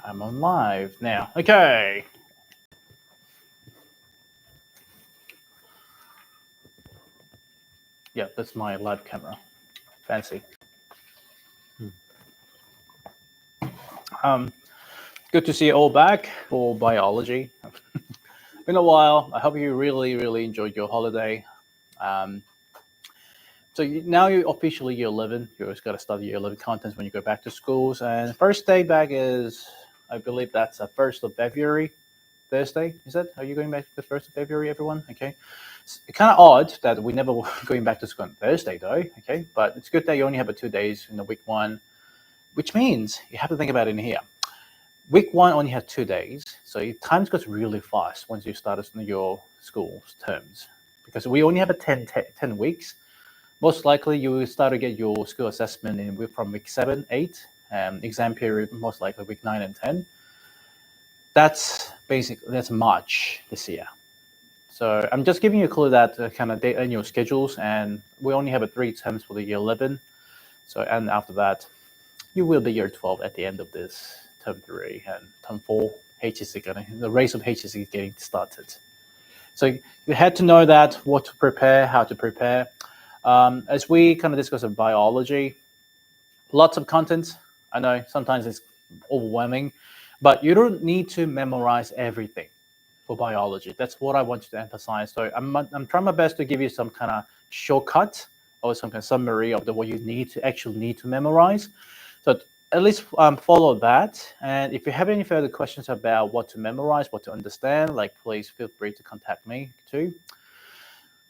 I'm on live now. Okay. Yeah, that's my live camera. Fancy. Good to see you all back for biology. Been a while. I hope you really enjoyed your holiday. So now you're officially year 11. You always got to study year 11 contents when you go back to schools. And first day back is, I believe that's the 1st of February, Thursday. Is it? Are you going back to the 1st of February, everyone? Okay. It's kind of odd that we never were going back to school on Thursday, though. Okay. But it's good that you only have 2 days in the week one, which means you have to think about it in here. Week one only has 2 days. So time goes really fast once you start your school's terms. Because we only have 10 weeks. Most likely, you will start to get your school assessment from week 7, 8, exam period most likely week 9 and 10. That's March this year. So I'm just giving you a clue that kind of date in your schedules, and we only have 3 terms for the year 11. So and after that, you will be year 12 at the end of this term 3 and term 4. The race of HSC is getting started. So you had to know that what to prepare, how to prepare. As we kind of discuss biology, lots of content. I know sometimes it's overwhelming, but you don't need to memorize everything for biology. That's what I want you to emphasize. So I'm trying my best to give you some kind of shortcut or some kind of summary of what you need to memorize. So at least follow that. And if you have any further questions about what to memorize, what to understand, please feel free to contact me too.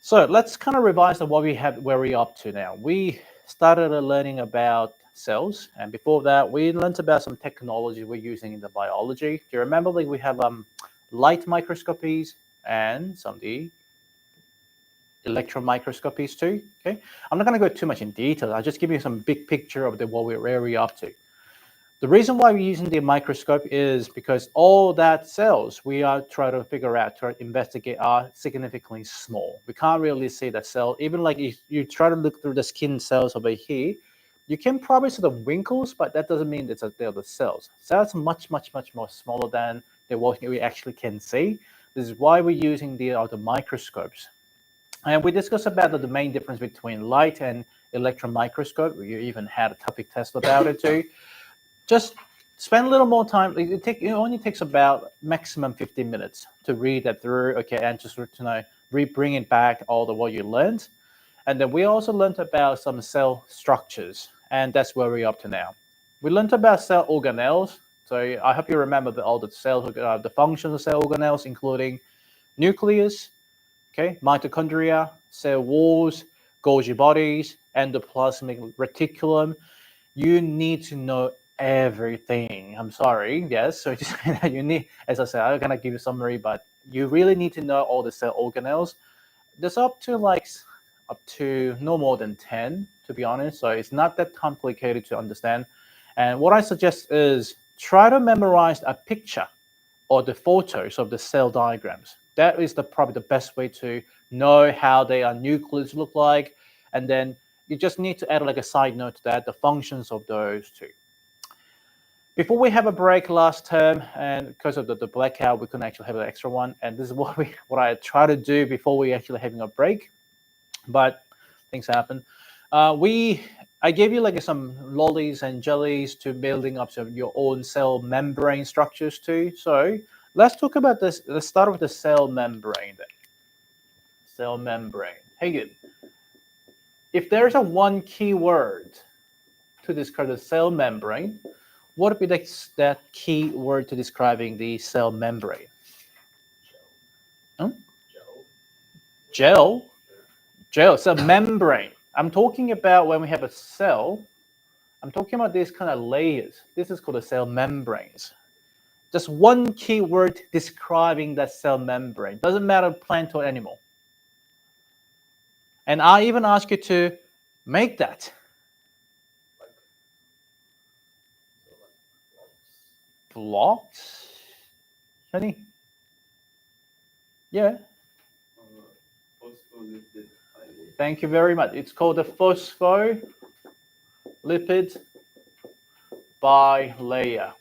So let's kind of revise on where we're up to now. We started learning about cells, and before that, we learned about some technology we're using in the biology. Do you remember we have light microscopies and some of the electron microscopies too? Okay, I'm not going to go too much in detail. I'll just give you some big picture of where we're up to. The reason why we're using the microscope is because all that cells we are trying to figure out, to investigate, are significantly small. We can't really see the cell. Even if you try to look through the skin cells over here, you can probably see the wrinkles, but that doesn't mean they're the cells. Cells are much more smaller than what we actually can see. This is why we're using the microscopes. And we discussed about the main difference between light and electron microscope. We even had a topic test about it too. Just spend a little more time. It only takes about maximum 15 minutes to read that through, okay, and just bring it back all what you learned. And then we also learned about some cell structures, and that's where we're up to now. We learned about cell organelles. So I hope you remember all the cells, the functions of cell organelles, including nucleus, okay, mitochondria, cell walls, Golgi bodies, endoplasmic reticulum. You need to know everything. I'm sorry, yes. So just you need, as I said, I'm gonna give you a summary, but you really need to know all the cell organelles. There's up to no more than 10, to be honest. So it's not that complicated to understand. And what I suggest is try to memorize a picture or the photos of the cell diagrams. That is probably the best way to know how their nucleus look like. And then you just need to add a side note to that, the functions of those two. Before we have a break last term, and because of the blackout, we couldn't actually have an extra one. And this is what I try to do before we actually having a break, but things happen. I gave you some lollies and jellies to building up your own cell membrane structures too. So let's talk about this. Let's start with the cell membrane then. Cell membrane. Hey, good. If there's one key word to describe the cell membrane, what would be that key word to describing the cell membrane? Gel. Cell membrane. I'm talking about when we have a cell. I'm talking about these kind of layers. This is called a cell membranes. Just one key word describing that cell membrane. Doesn't matter plant or animal. And I even ask you to make that. Blocks? Honey? Yeah. Phospholipid bilayer. Thank you very much. It's called the phospholipid bilayer.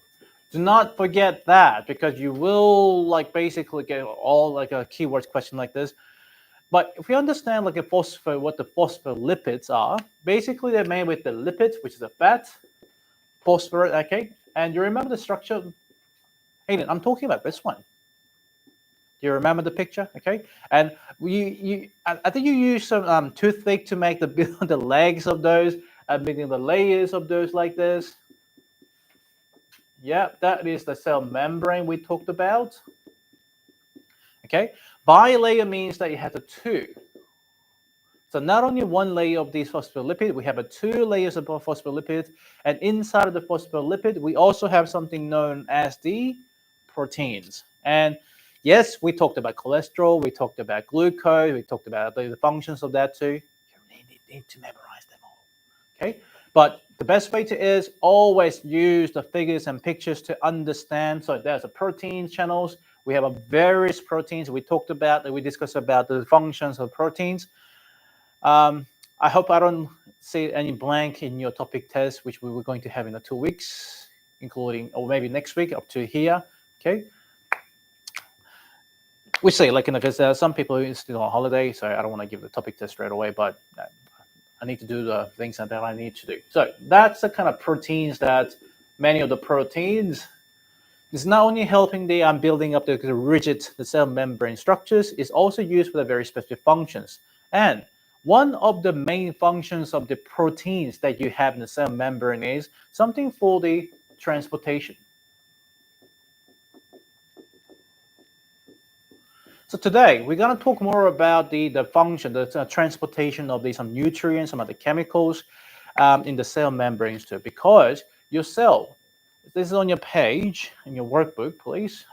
Do not forget that, because you will like basically get all like a keywords question like this. But if we understand like what the phospholipids are, basically they're made with the lipids, which is a fat, phosphorus, okay? And you remember the structure? Hayden, I'm talking about this one. Do you remember the picture? Okay, and I think you use some toothpick to make the the legs of those, making the layers of those like this. Yeah, that is the cell membrane we talked about. Okay, bilayer means that you have the two. So not only one layer of these phospholipids, we have two layers of phospholipids, and inside of the phospholipid, we also have something known as the proteins. And yes, we talked about cholesterol, we talked about glucose, we talked about the functions of that too. You need to memorize them all. Okay, but the best way to is always use the figures and pictures to understand. So there's a protein channels. We have a various proteins we talked about, we discussed about the functions of proteins. I hope I don't see any blank in your topic test, which we were going to have in 2 weeks, including, or maybe next week up to here. Okay. We say, like, because some people are still on holiday, so I don't want to give the topic test straight away, but I need to do the things that I need to do. So that's the kind of proteins that many of the proteins is not only helping the building up the rigid the cell membrane structures, it's also used for the very specific functions. And one of the main functions of the proteins that you have in the cell membrane is something for the transportation. So today we're going to talk more about the function, the transportation of some nutrients, some of the chemicals in the cell membranes too, because your cell, this is on your page, in your workbook, please,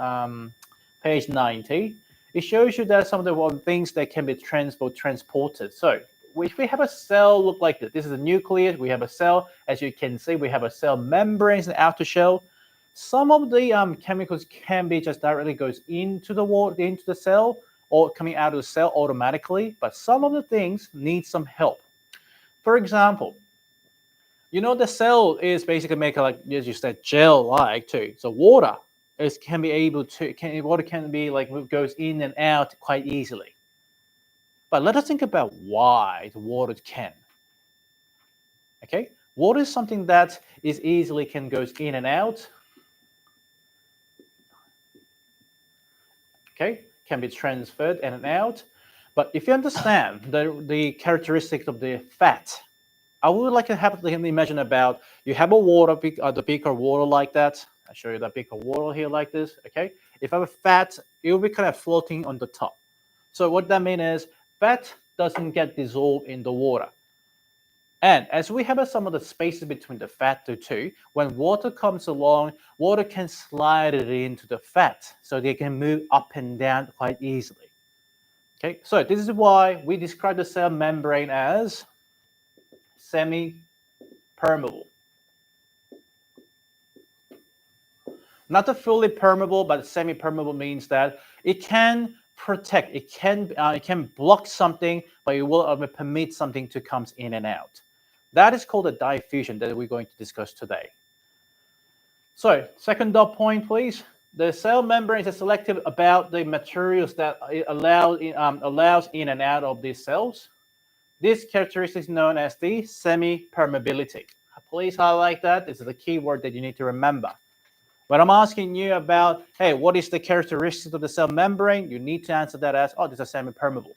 page 90. It shows you that some of the things that can be transported. So if we have a cell look like this is a nucleus, we have a cell, as you can see, we have a cell membranes and outer shell. Some of the chemicals can be just directly goes into the cell or coming out of the cell automatically, but some of the things need some help. For example, the cell is basically make like, as you said, gel-like too. So water water can be like goes in and out quite easily. But let us think about why the water can. Okay, water is something that is easily can goes in and out. Okay, can be transferred in and out. But if you understand the characteristics of the fat, I would like to have them imagine about you have a water, the beaker of water like that. I show you that beaker of water here like this. Okay, if I have a fat, it will be kind of floating on the top. So what that means is fat doesn't get dissolved in the water. And as we have some of the spaces between the fat two, when water comes along, water can slide it into the fat, so they can move up and down quite easily. Okay, so this is why we describe the cell membrane as semi-permeable. Not the fully permeable, but semi-permeable means that it can protect, it can block something, but it will permit something to come in and out. That is called a diffusion that we're going to discuss today. So, second dot point, please. The cell membrane is selective about the materials that it allows in and out of these cells. This characteristic is known as the semi-permeability. Please highlight that. This is a key word that you need to remember. When I'm asking you about, hey, what is the characteristic of the cell membrane? You need to answer that as, oh, this is semi-permeable.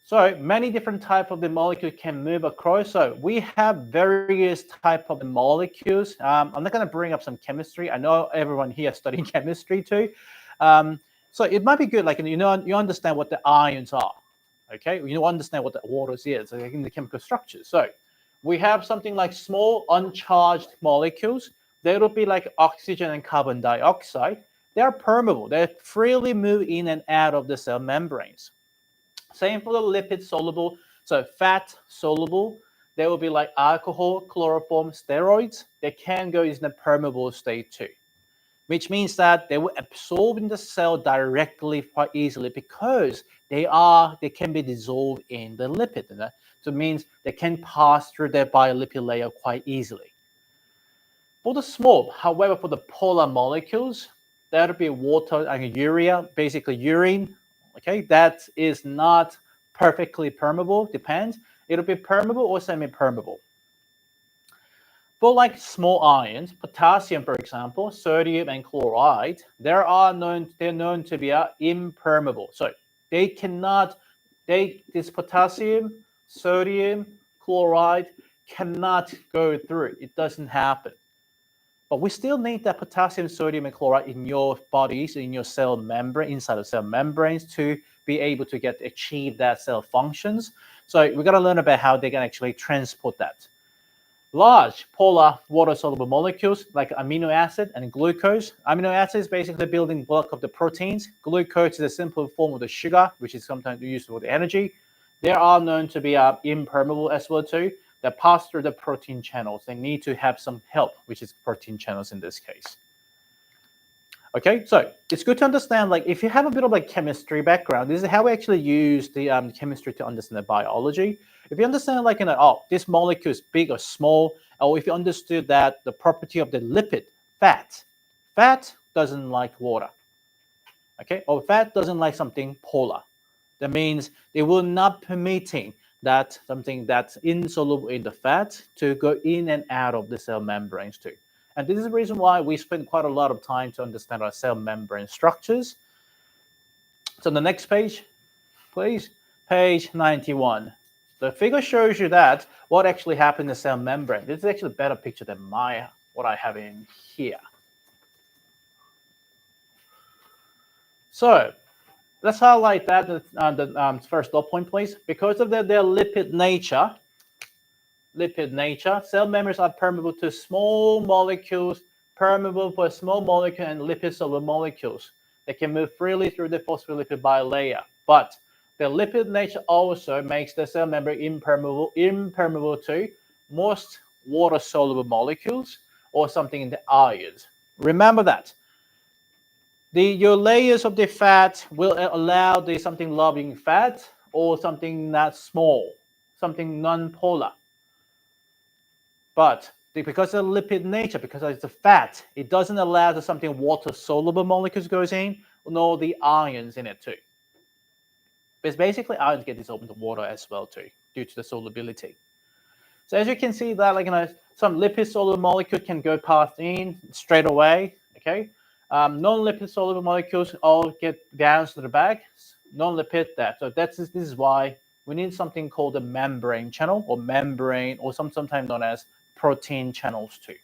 So many different types of the molecule can move across. So we have various type of the molecules. I'm not going to bring up some chemistry. I know everyone here is studying chemistry too. So it might be good, like, you understand what the ions are. Okay, you understand what the water is in the chemical structure. So we have something like small uncharged molecules. They will be like oxygen and carbon dioxide. They are permeable. They freely move in and out of the cell membranes. Same for the lipid soluble. So fat soluble, they will be like alcohol, chloroform, steroids. They can go in the permeable state too, which means that they will absorb in the cell directly quite easily because they can be dissolved in the lipid. So it means they can pass through their bilipid layer quite easily. For the small, however, for the polar molecules, that would be water and urea, basically urine. Okay, that is not perfectly permeable, depends. It'll be permeable or semi-permeable. For like small ions, potassium, for example, sodium and chloride, they're known to be impermeable. So they cannot, this potassium, sodium, chloride cannot go through. It doesn't happen. But we still need that potassium, sodium, and chloride in your bodies, in your cell membrane, inside of cell membranes to be able to achieve that cell functions. So we're going to learn about how they can actually transport that. Large polar water-soluble molecules like amino acid and glucose. Amino acid is basically the building block of the proteins. Glucose is a simple form of the sugar, which is sometimes used for the energy. They are known to be impermeable as well too. That pass through the protein channels. They need to have some help, which is protein channels in this case. Okay, so it's good to understand, like if you have a bit of like chemistry background, this is how we actually use the chemistry to understand the biology. If you understand like, this molecule is big or small, or if you understood that the property of the lipid, fat doesn't like water, okay, or fat doesn't like something polar. That means they will not permitting that something that's insoluble in the fat to go in and out of the cell membranes too. And this is the reason why we spend quite a lot of time to understand our cell membrane structures. So the next page, please, page 91. The figure shows you that what actually happened in the cell membrane. This is actually a better picture than what I have in here. So let's highlight that the first dot point, please. Because of their lipid nature, cell membranes are permeable to small molecules, permeable for small molecule and lipid-soluble molecules. They can move freely through the phospholipid bilayer. But the lipid nature also makes the cell membrane impermeable to most water-soluble molecules or something in the ions. Remember that. Your layers of the fat will allow something loving fat or something not small, something non-polar. But because of the lipid nature, because it's a fat, it doesn't allow the something water-soluble molecules goes in, nor the ions in it too. Because basically ions get dissolved into water as well too, due to the solubility. So as you can see that some lipid-soluble molecule can go past in straight away, okay? Non-lipid soluble molecules all get down to the back, non-lipid that. So this is why we need something called the membrane channel or membrane, or sometimes known as protein channels too.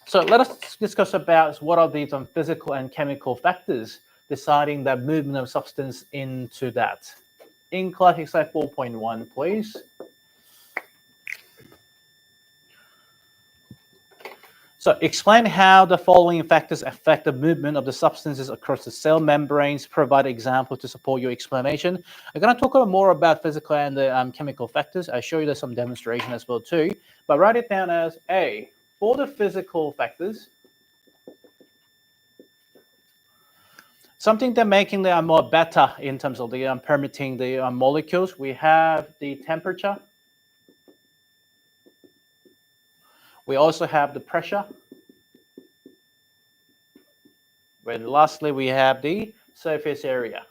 So let us discuss about what are these physical and chemical factors deciding the movement of substance into that. In class exercise 4.1, please. So explain how the following factors affect the movement of the substances across the cell membranes. Provide examples to support your explanation. I'm going to talk more about physical and the chemical factors. I'll show you some demonstration as well too. But write it down as A. For the physical factors, something that making them more better in terms of the permitting the molecules, we have the temperature. We also have the pressure. And lastly, we have the surface area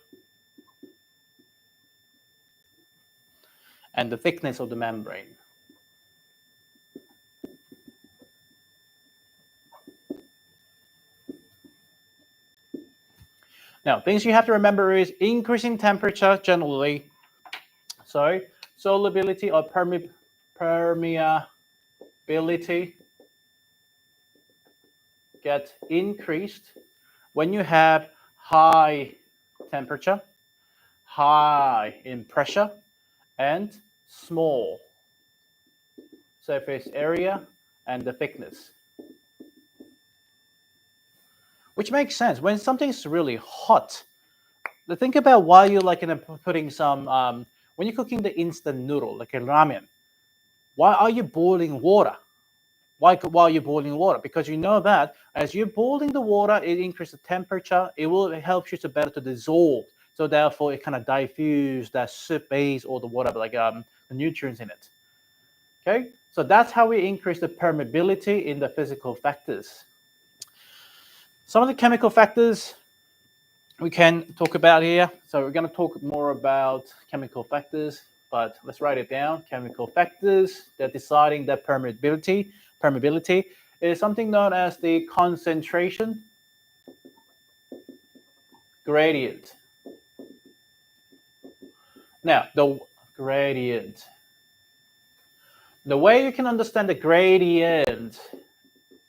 and the thickness of the membrane. Now, things you have to remember is increasing temperature generally. So solubility or permeability get increased when you have high temperature, high in pressure, and small surface area and the thickness. Which makes sense. When something's really hot, think about why you're putting some, when you're cooking the instant noodle, like a ramen, why are you boiling water? Why are you boiling water? Because you know that as you're boiling the water, it increases the temperature. It help you to dissolve. So therefore, it kind of diffuse that soup base or the water, the nutrients in it. Okay. So that's how we increase the permeability in the physical factors. Some of the chemical factors we can talk about here. So we're going to talk more about chemical factors, but let's write it down. Chemical factors that deciding the permeability. Permeability is something known as the concentration gradient. Now, the gradient. The way you can understand the gradient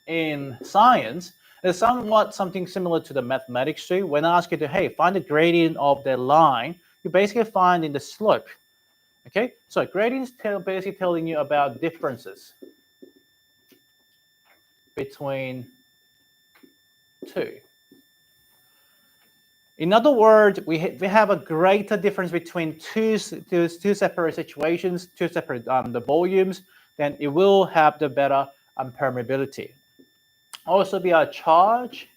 in science is somewhat something similar to the mathematics too. When I ask you to, hey, find the gradient of the line, you basically find in the slope. Okay, so gradients basically telling you about differences between two. In other words, we have a greater difference between two separate situations, two separate the volumes, then it will have the better permeability. Also, be a charge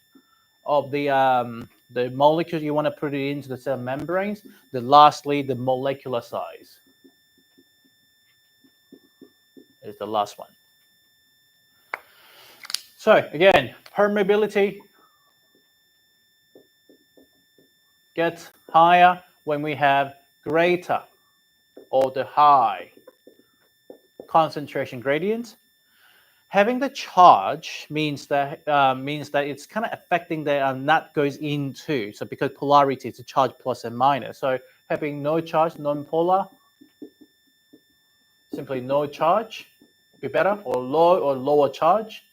of the molecules you want to put it into the cell membranes. Then lastly, the molecular size is the last one. So again, permeability gets higher when we have greater or the high concentration gradients. Having the charge means that it's kind of affecting the nut goes into. So because polarity is a charge plus and minus. So having no charge, non-polar, simply no charge, be better, or low or lower charge.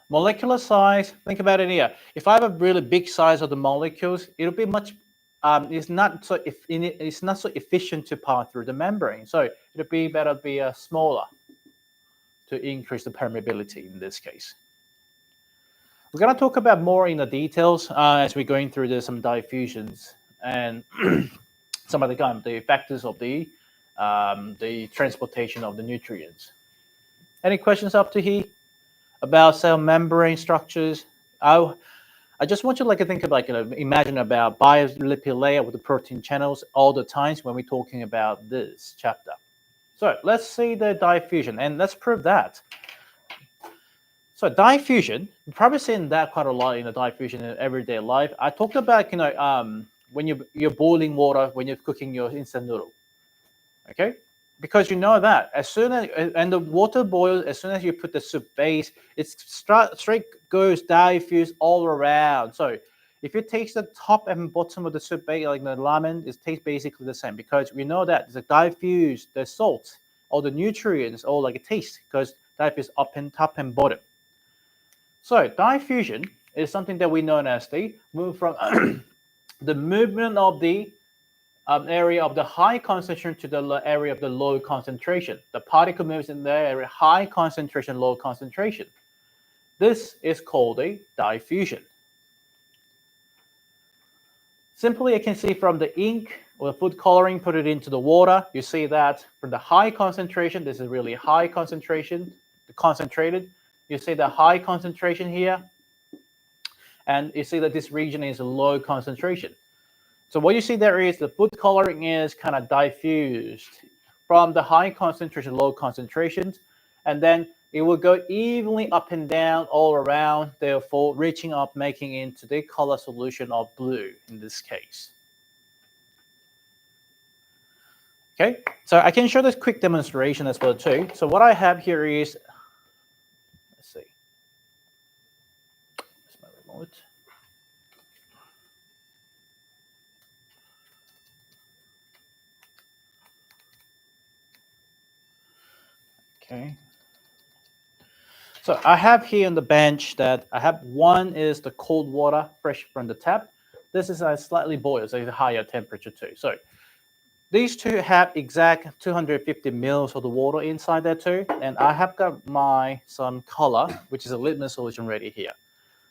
Molecular size, think about it here. If I have a really big size of the molecules, it'll be much, it's not so efficient to pass through the membrane. So it'll be better to be smaller to increase the permeability in this case. We're going to talk about more in the details as we're going through some diffusions and some of the factors of the transportation of the nutrients. Any questions up to here about cell membrane structures? I just want you to think about, imagine about biolipid layer with the protein channels all the times when we're talking about this chapter. So let's see the diffusion, and let's prove that. So diffusion, you've probably seen that quite a lot in the diffusion in everyday life. I talked about, when you're boiling water, when you're cooking your instant noodle, okay? Because you know that as soon as, and the water boils, as soon as you put the soup base, it's straight goes diffuse all around. So if you taste the top and bottom of the soup base, like the ramen, it tastes basically the same because we know that the diffuse, the salt, all the nutrients, all like a taste, because diffuse up and top and bottom. So diffusion is something that we know as the move from the movement of the area of the high concentration to the area of the low concentration. The particle moves in the area high concentration, low concentration. This is called a diffusion. Simply, you can see from the ink or the food coloring, put it into the water. You see that from the high concentration, this is really high concentration, concentrated. You see the high concentration here, and you see that this region is a low concentration. So what you see there is the food coloring is kind of diffused from the high concentration, low concentrations, and then it will go evenly up and down all around, therefore reaching up, making into the color solution of blue in this case. Okay, so I can show this quick demonstration as well too. So what I have here is, let's see, here's my remote. Okay. So I have here on the bench that I have one is the cold water fresh from the tap. This is a slightly boiled, so it's a higher temperature too. So these two have exact 250 mils of the water inside there too. And I have got some color, which is a litmus solution ready here.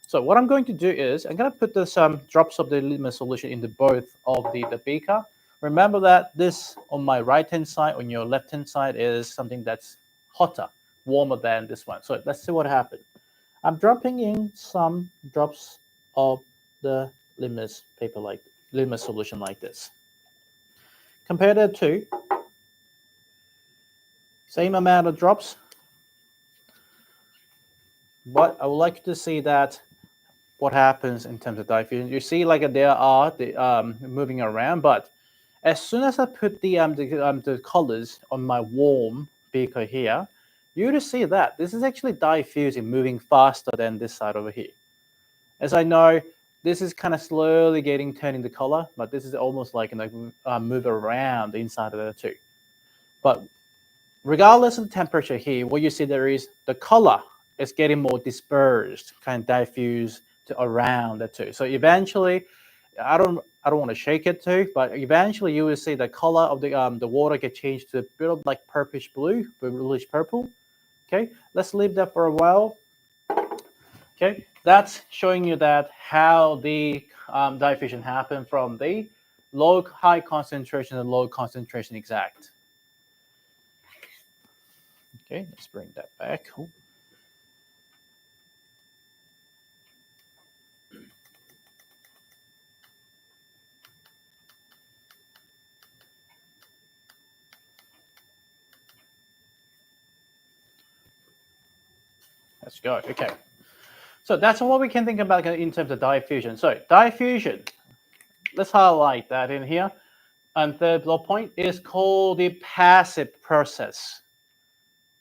So what I'm going to do is I'm going to put some drops of the litmus solution into both of the beaker. Remember that this on my right-hand side, on your left-hand side is something that's hotter, warmer than this one. So let's see what happens. I'm dropping in some drops of the litmus solution like this. Compare the two. Same amount of drops. But I would like to see that what happens in terms of diffusion. You see, like there are the moving around, but as soon as I put the colors on my warm beaker here, you just see that this is actually diffusing, moving faster than this side over here. As I know, this is kind of slowly turning the color, but this is almost like move around the inside of the two. But regardless of the temperature here, what you see there is the color is getting more dispersed, kind of diffuse around the two. So eventually, I don't want to shake it too, but eventually you will see the color of the water get changed to a bit of like purplish blue, bluish purple. Okay, let's leave that for a while. Okay, that's showing you that how the diffusion happened from the high concentration and low concentration exact. Okay, let's bring that back. Ooh. Let's go. Okay. So that's what we can think about in terms of diffusion. So diffusion, let's highlight that in here. And the bullet point is called the passive process.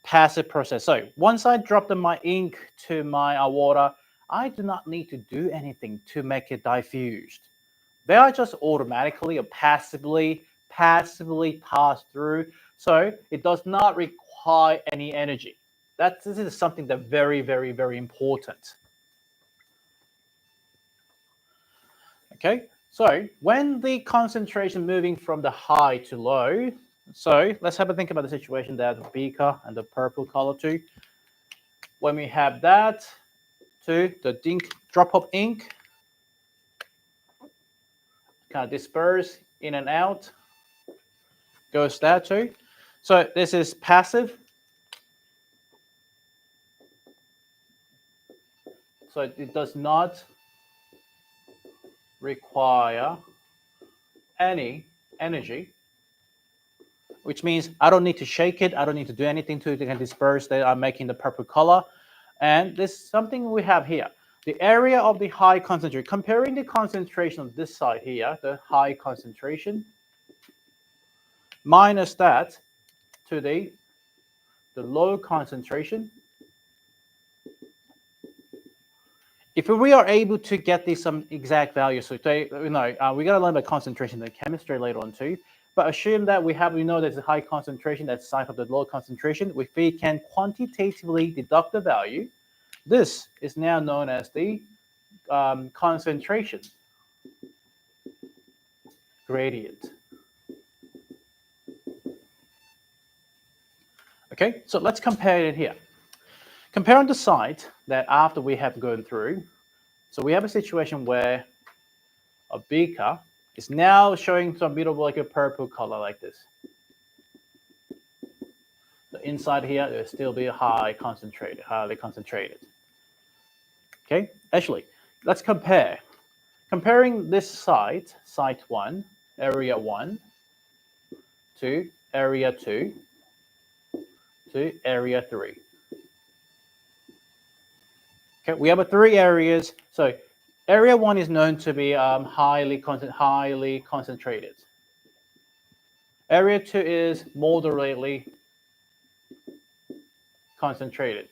Passive process. So once I drop my ink to my water, I do not need to do anything to make it diffused. They are just automatically or passively pass through. So it does not require any energy. This is something that very, very, very important. Okay, so when the concentration moving from the high to low, so let's have a think about the situation that the beaker and the purple color too. When we have that to the drop of ink, kind of disperse in and out, goes that too. So this is passive. So it does not require any energy, which means I don't need to shake it. I don't need to do anything to it. It can disperse. They are making the purple color. And this is something we have here. The area of the high concentration, comparing the concentration of this side here, the high concentration, minus that to the low concentration. If we are able to get these some exact values, so we got to learn about concentration in chemistry later on too. But assume that we know there's a high concentration that's side of the low concentration. If we can quantitatively deduct the value, this is now known as the concentration gradient. Okay, so let's compare it here. Compare on the side that after we have gone through, so we have a situation where a beaker is now showing some bit of like a purple color like this. The inside here will still be highly concentrated. Okay, actually, let's compare. Comparing this site 1, area 1, to area 2, to area 3. Okay, we have 3 areas. So area 1 is known to be highly concentrated. Area 2 is moderately concentrated.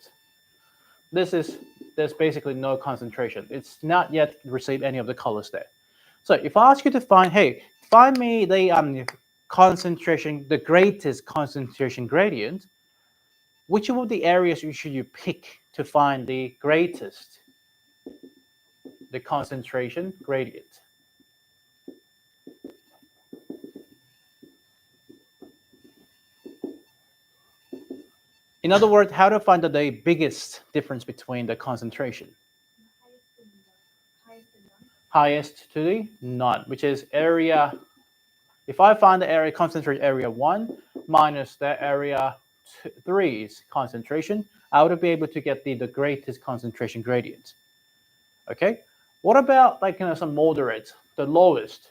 There's basically no concentration. It's not yet received any of the colors there. So if I ask you to find me the concentration, the greatest concentration gradient, which of the areas should you pick to find the greatest, the concentration gradient? In other words, how to find the biggest difference between the concentration? Highest to the none, which is area. If I find the area concentrate area 1 minus the area 3's concentration, I would be able to get the greatest concentration gradient. Okay. What about like some moderate, the lowest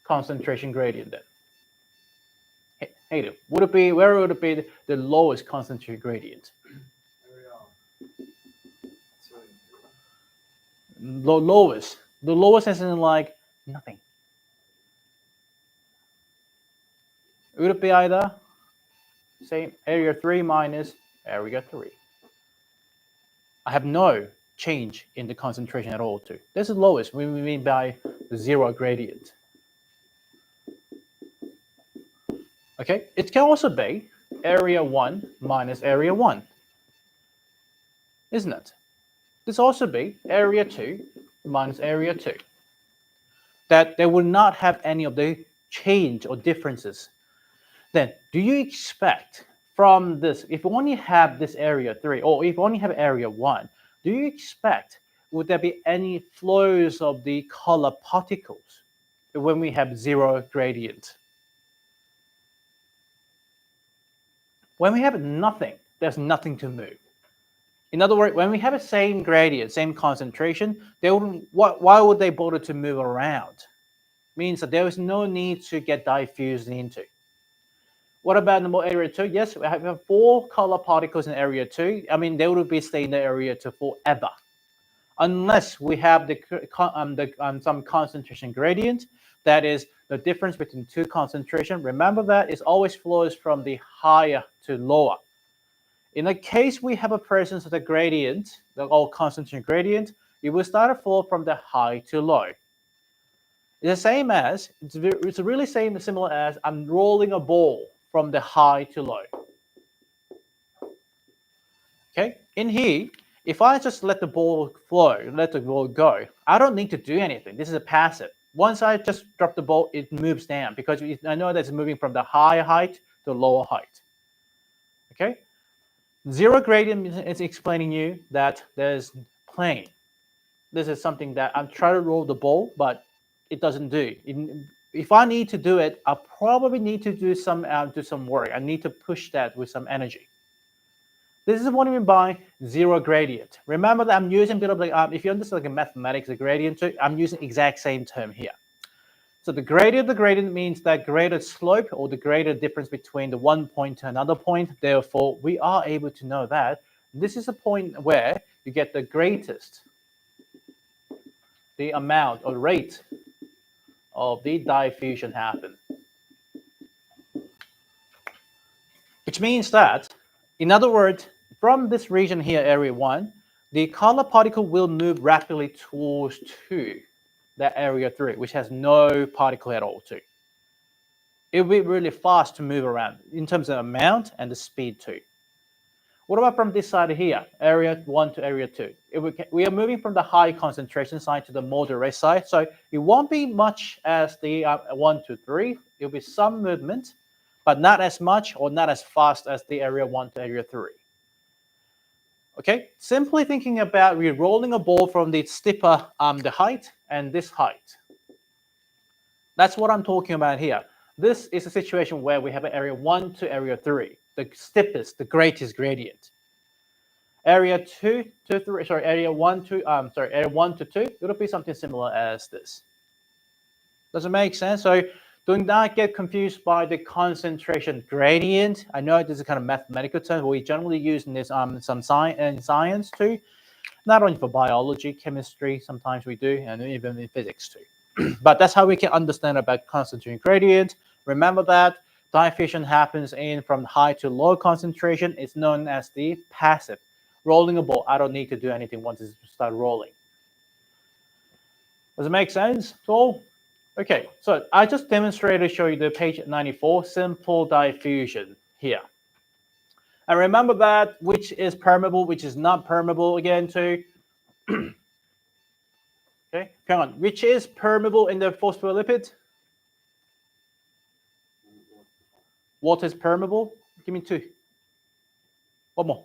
concentration gradient then? Hayden, where would it be the lowest concentration gradient? Lowest. The lowest is in like nothing. Would it be either same area 3 minus area 3? I have no change in the concentration at all too. This is lowest. We mean by zero gradient. Okay, it can also be area 1 minus area 1, isn't it? This also be area 2 minus area 2. That they will not have any of the change or differences. Then do you expect from this, if you only have this area 3, or if you only have area 1, do you expect, would there be any flows of the color particles when we have zero gradient? When we have nothing, there's nothing to move. In other words, when we have the same gradient, same concentration, they wouldn't, why would they bother to move around? Means that there is no need to get diffused into. What about number area 2? Yes, we have 4 color particles in area 2. I mean, they would be staying in the area 2 forever, unless we have some concentration gradient. That is the difference between two concentration. Remember that it always flows from the higher to lower. In the case we have a presence of the gradient, the concentration gradient, it will start to flow from the high to low. It's the same as, it's really similar as I'm rolling a ball from the high to low. Okay, in here, if I just let the ball flow, let the ball go, I don't need to do anything. This is a passive. Once I just drop the ball, it moves down because I know that it's moving from the higher height to lower height. Okay, zero gradient is explaining you that there's plane. This is something that I'm trying to roll the ball, but it doesn't do. If I need to do it, I probably need to do some work. I need to push that with some energy. This is what I mean by zero gradient. Remember that I'm using a bit of like, if you understand like mathematics, the gradient, I'm using exact same term here. So the gradient means that greater slope or the greater difference between the one point to another point. Therefore, we are able to know that this is a point where you get the greatest, the amount or rate of the diffusion happen. Which means that, in other words, from this region here, area 1, the color particle will move rapidly towards 2, that area 3, which has no particle at all too. It will be really fast to move around in terms of amount and the speed too. What about from this side here, area 1 to area 2? We are moving from the high concentration side to the moderate side, so it won't be much as the 1 to 3. It will be some movement, but not as much or not as fast as the area 1 to area 3. Okay, simply thinking about re-rolling a ball from the steeper the height and this height. That's what I'm talking about here. This is a situation where we have an area 1 to area 3, the steepest, the greatest gradient. Area 2 to 3, sorry, area 1 to area 1 to 2, it'll be something similar as this. Does it make sense? So do not get confused by the concentration gradient. I know this is kind of mathematical term, but we generally use in this some science too. Not only for biology, chemistry, sometimes we do, and even in physics too. But that's how we can understand about concentration gradient. Remember that diffusion happens from high to low concentration. It's known as the passive. Rolling a ball, I don't need to do anything once it starts rolling. Does it make sense at all? Okay, so I just demonstrated to show you the page 94, simple diffusion here. And remember that which is permeable, which is not permeable again too. Okay, come on, which is permeable in the phospholipid? What is permeable? Give me 2. One more.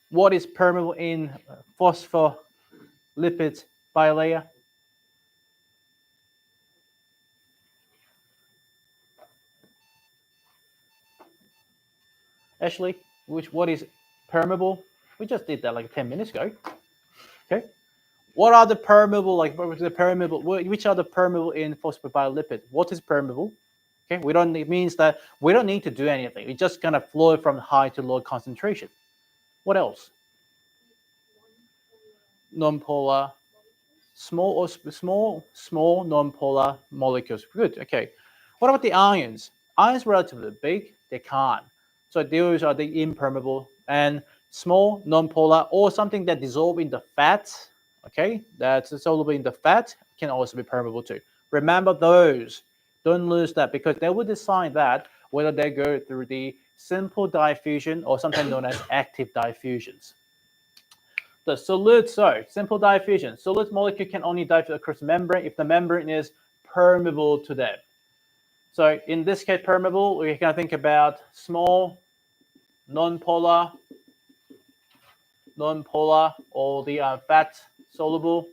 What is permeable in phospholipid bilayer? Ashley, what is permeable? We just did that like 10 minutes ago. Okay. What are the permeable, which are the permeable in phospholipid? What is permeable? Okay, it means that we don't need to do anything. It's just gonna flow from high to low concentration. What else? Non-polar, small non-polar molecules. Good. Okay. What about the ions? Ions relatively big. They can't. So those are the impermeable and small non-polar or something that dissolve in the fat. Okay, that's soluble in the fat can also be permeable too. Remember those. Don't lose that because they will decide that whether they go through the simple diffusion or something known as active diffusions. The solute, so simple diffusion. Solute molecule can only diffuse across membrane if the membrane is permeable to them. So in this case, permeable, we can think about small, non-polar, or the fat soluble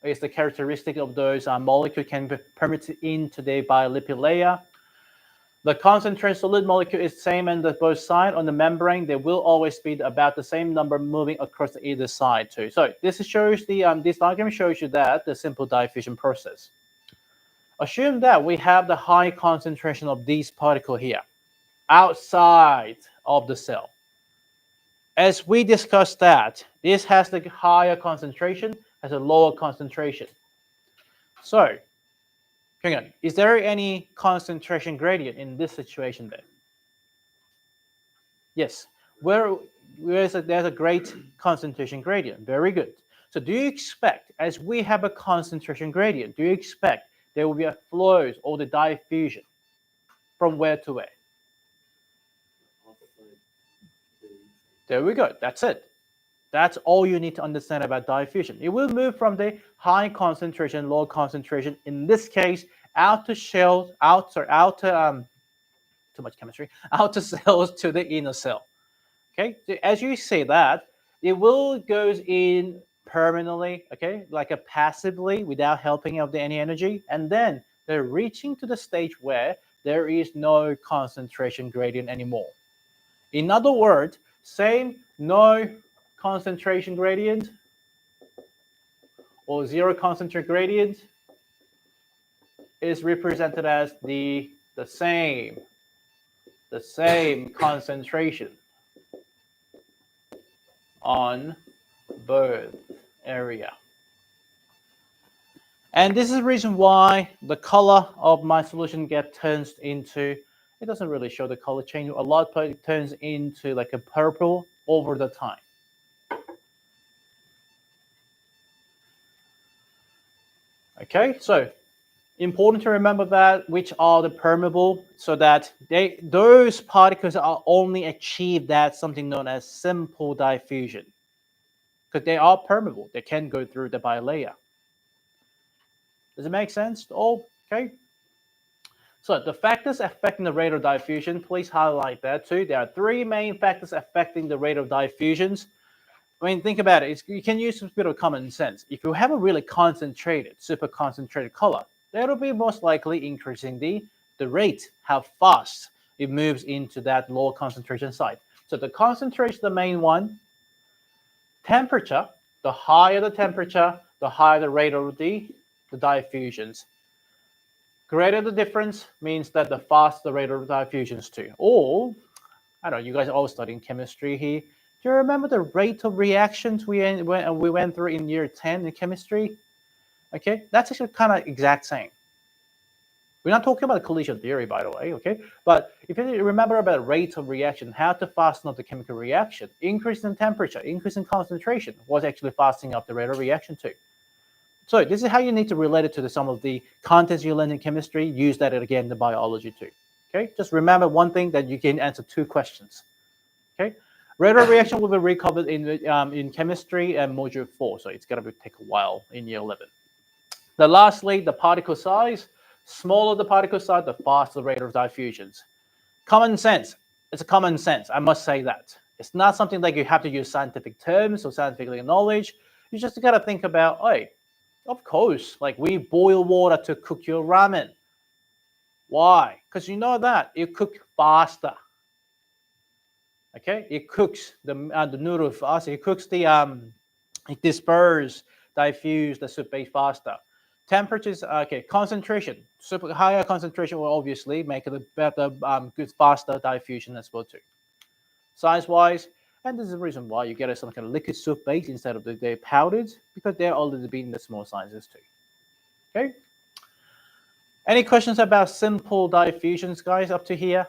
is the characteristic of those molecules can be permeated into the bilipid layer. The concentrated solid molecule is same on both sides on the membrane. There will always be about the same number moving across either side too. So this shows this diagram shows you that the simple diffusion process. Assume that we have the high concentration of these particles here outside of the cell. As we discussed that, this has the higher concentration, has a lower concentration. So, hang on, is there any concentration gradient in this situation then? Yes, there's a great concentration gradient. Very good. So do you expect, as we have a concentration gradient, do you expect there will be a flows or the diffusion from where to where? There we go. That's it. That's all you need to understand about diffusion. It will move from the high concentration, low concentration, in this case, outer cells, too much chemistry, outer cells to the inner cell. Okay, so as you say that, it will goes in permanently, okay, like a passively without helping of any energy, and then they're reaching to the stage where there is no concentration gradient anymore. In other words, same no concentration gradient or zero concentration gradient is represented as the same concentration on both area. And this is the reason why the color of my solution gets turned into, it doesn't really show the color change a lot, but it turns into like a purple over the time. Okay, so important to remember that which are the permeable, so that those particles are only achieved at something known as simple diffusion, because they are permeable. They can go through the bilayer. Does it make sense? Oh, okay. So the factors affecting the rate of diffusion, please highlight that too. There are three main factors affecting the rate of diffusions. I mean, think about it. You can use a bit of common sense. If you have a really concentrated, super concentrated color, that'll be most likely increasing the rate, how fast it moves into that low concentration site. So the concentration is the main one. Temperature, the higher the temperature, the higher the rate of the diffusions. Greater the difference means that the faster the rate of diffusions too. Or, I don't know, you guys are all studying chemistry here. Do you remember the rate of reactions we went through in year 10 in chemistry? Okay, that's actually kind of exact same. We're not talking about collision theory, by the way, okay? But if you remember about rate of reaction, how to fasten up the chemical reaction, increase in temperature, increase in concentration was actually fastening up the rate of reaction too. So this is how you need to relate it to some of the contents you learn in chemistry. Use that again in the biology too. Okay, just remember one thing, that you can answer two questions. Okay, rate of reaction will be recovered in chemistry and module 4, so it's gonna take a while in year 11. Then lastly, the particle size. Smaller the particle size, the faster the rate of diffusions. Common sense. It's a common sense. I must say that. It's not something like you have to use scientific terms or scientific knowledge. You just gotta think about, hey, of course, like we boil water to cook your ramen. Why? Because you know that it cooks faster. Okay, it cooks the noodle faster. It cooks it disperses, diffuse the soup base faster. Temperatures, okay, concentration. Super higher concentration will obviously make it a better, good, faster diffusion as well too. Size-wise, and this is the reason why you get some kind of liquid soup base instead of the powdered, because they're already being the small sizes too. Okay. Any questions about simple diffusions, guys, up to here?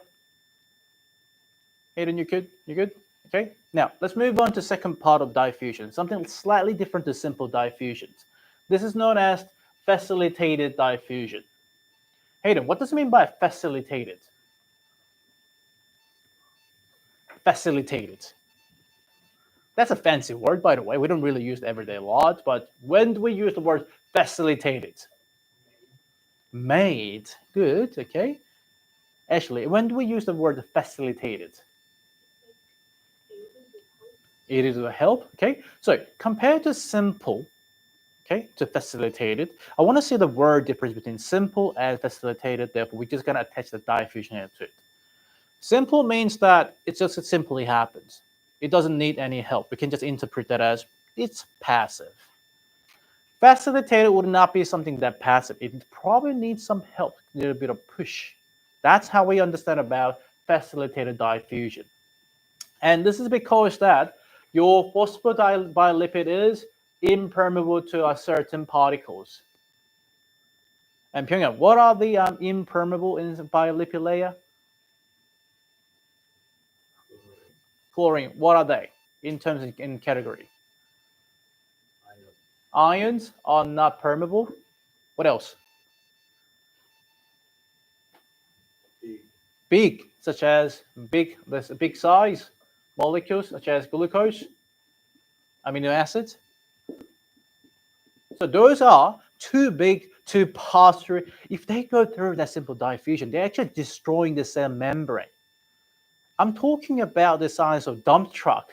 Hayden, you good? You good? Okay. Now let's move on to second part of diffusion, something slightly different to simple diffusions. This is known as facilitated diffusion. Hayden, what does it mean by facilitated? Facilitated. That's a fancy word, by the way. We don't really use it every day a lot, but when do we use the word facilitated? Made. Good, okay. Ashley, when do we use the word facilitated? It is a help, okay? So compared to simple, okay, to facilitated, I want to see the word difference between simple and facilitated. Therefore, we're just going to attach the diffusion here to it. Simple means that it just simply happens. It doesn't need any help. We can just interpret that as it's passive. Facilitated would not be something that passive. It probably needs some help, a little bit of push. That's how we understand about facilitated diffusion. And this is because that your phosphobilipid is impermeable to a certain particles. And Pyongyang, what are the impermeable in the bilipid layer? Chlorine. What are they in terms of in category? Ions are not permeable. What else? Big, such as there's a big size molecules such as glucose, amino acids. So those are too big to pass through. If they go through that simple diffusion, they're actually destroying the cell membrane. I'm talking about the size of dump truck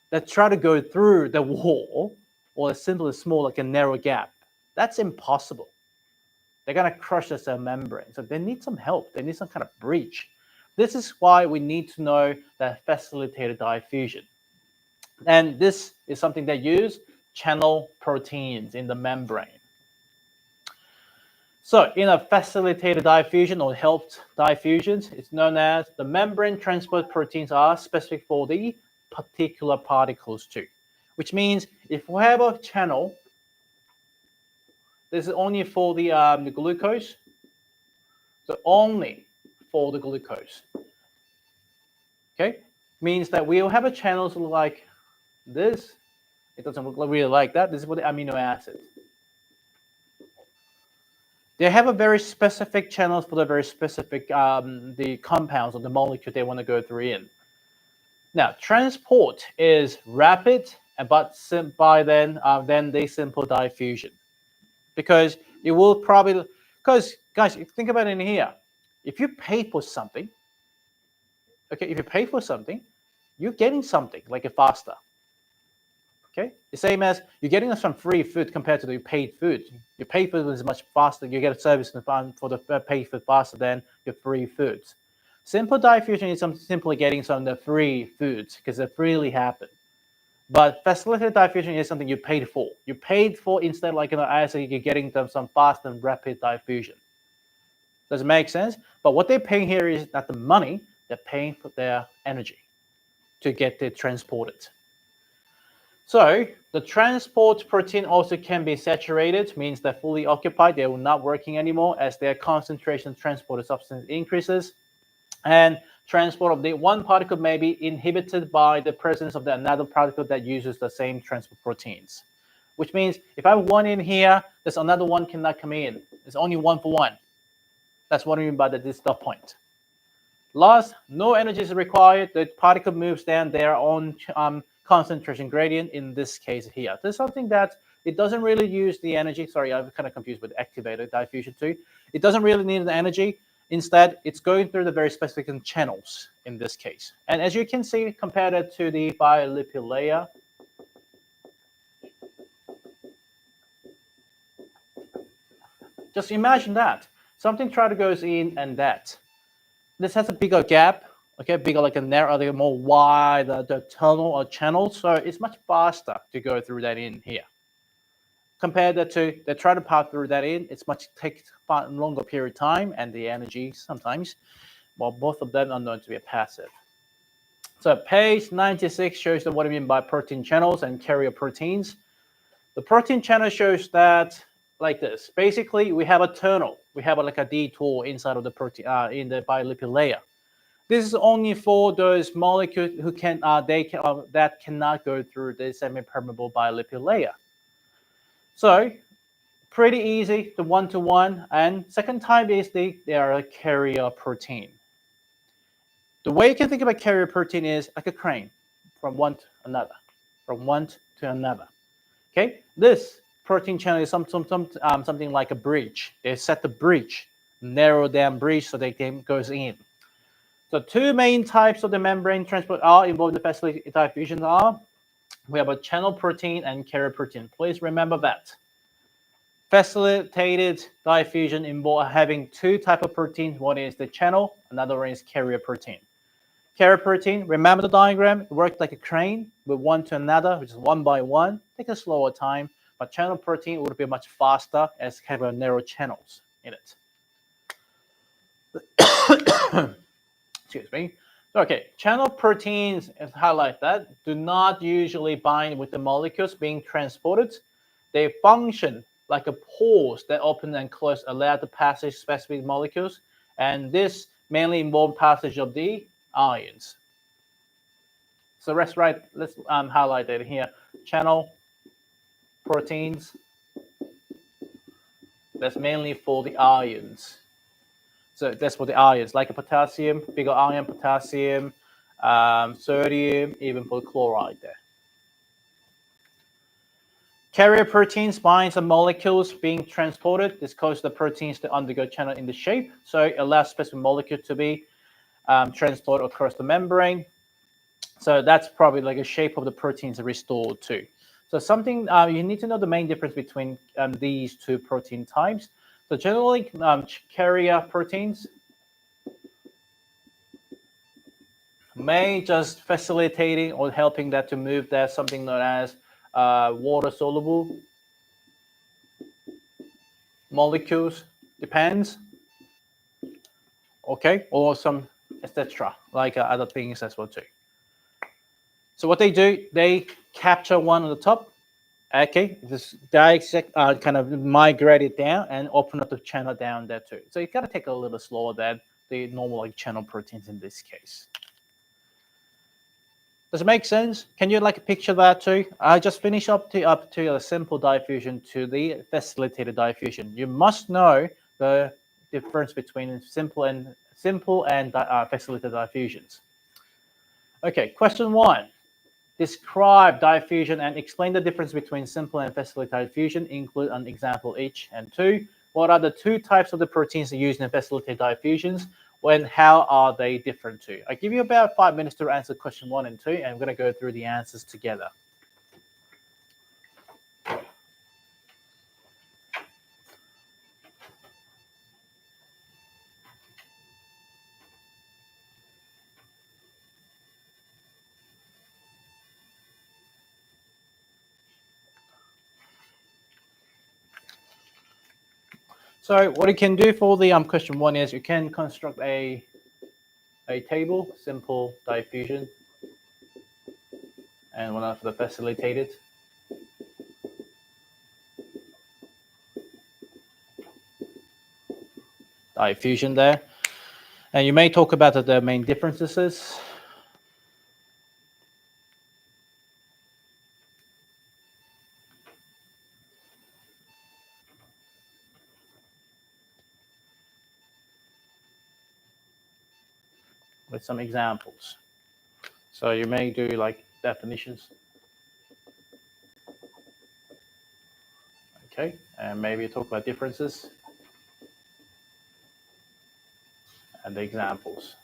that try to go through the wall or as simple as small like a narrow gap. That's impossible. They're going to crush the cell membrane. So they need some help. They need some kind of breach. This is why we need to know that facilitated diffusion. And this is something that use channel proteins in the membrane. So in a facilitated diffusion or helped diffusions, it's known as the membrane transport proteins are specific for the particular particles too, which means if we have a channel, this is only for the glucose, so only for the glucose. Okay, means that we'll have a channel like this. It doesn't look really like that. This is for the amino acid. They have a very specific channels for the very specific the compounds or the molecule they want to go through in. Now, transport is rapid, but by then they simple diffusion, because it will probably, because guys, think about it in here. If you pay for something, okay, if you pay for something, you're getting something like a faster. Okay, the same as you're getting some free food compared to the paid food. Your paid food is much faster. You get a service for the paid food faster than your free foods. Simple diffusion is simply getting some of the free foods because they freely happen. But facilitated diffusion is something you paid for. You paid for instead, like actually you're getting some fast and rapid diffusion. Does it make sense? But what they're paying here is not the money. They're paying for their energy to get it transported. So the transport protein also can be saturated, means they're fully occupied. They're not working anymore as their concentration of transported substance increases. And transport of the one particle may be inhibited by the presence of the another particle that uses the same transport proteins. Which means if I have one in here, there's another one cannot come in. It's only one for one. That's what I mean by the stop point. Last, no energy is required. The particle moves down their own concentration gradient in this case here. There's something that it doesn't really use the energy. Sorry, I'm kind of confused with activated diffusion too. It doesn't really need the energy. Instead, it's going through the very specific channels in this case. And as you can see, compared it to the bilipid layer, just imagine that. Something try to goes in and that. This has a bigger gap, okay, bigger like a narrow, more wide the tunnel or channel, so it's much faster to go through that in here. Compared to they try to pass through that in, it's much takes a longer period of time and the energy sometimes. Well, both of them are known to be passive. So page 96 shows what I mean by protein channels and carrier proteins. The protein channel shows that like this. Basically, we have a tunnel. We have like a detour inside of the protein in the bilipid layer. This is only for those molecules who that cannot go through the semi-permeable bilipid layer. So pretty easy, the one-to-one. And second type is they are a carrier protein. The way you can think about carrier protein is like a crane from one to another, from one to another. Okay, this protein channel is something like a bridge. They set the bridge, narrow down bridge so they can goes in. So two main types of the membrane transport are involved in the facilitated diffusion are we have a channel protein and carrier protein. Please remember that. Facilitated diffusion involves having two types of proteins. One is the channel, another one is carrier protein. Carrier protein, remember the diagram, it works like a crane with one to another, which is one by one, take a slower time, but channel protein would be much faster as have a narrow channels in it. Excuse me. Okay, channel proteins, and highlight that, do not usually bind with the molecules being transported. They function like a pores that open and close, allow the passage of specific molecules, and this mainly involves passage of the ions. So let's highlight it here. Channel proteins, that's mainly for the ions. So that's for the ions, like a potassium, bigger ion, potassium, sodium, even for chloride there. Carrier proteins binds the molecules being transported. This causes the proteins to undergo channel in the shape. So it allows specific molecule to be transported across the membrane. So that's probably like a shape of the proteins restored too. So something you need to know the main difference between these two protein types. So generally, carrier proteins may just facilitating or helping that to move that something known as water soluble molecules, depends. Okay, or some etc. like other things as well too. So what they do, they capture one on the top. Okay, this dissect kind of migrate it down and open up the channel down there too. So you gotta take a little slower than the normal like channel proteins in this case. Does it make sense? Can you like picture that too? I just finished up to a simple diffusion to the facilitated diffusion. You must know the difference between simple and facilitated diffusions. Okay, question 1. Describe diffusion and explain the difference between simple and facilitated diffusion. Include an example each. And 2. What are the two types of the proteins used in facilitated diffusions? When how are they different too? I give you about 5 minutes to answer question 1 and 2, and I'm going to go through the answers together. So what you can do for the question 1 is you can construct a table, simple diffusion, and one after the facilitated. Diffusion there. And you may talk about the main differences. With some examples. So you may do like definitions. Okay, and maybe talk about differences and the examples.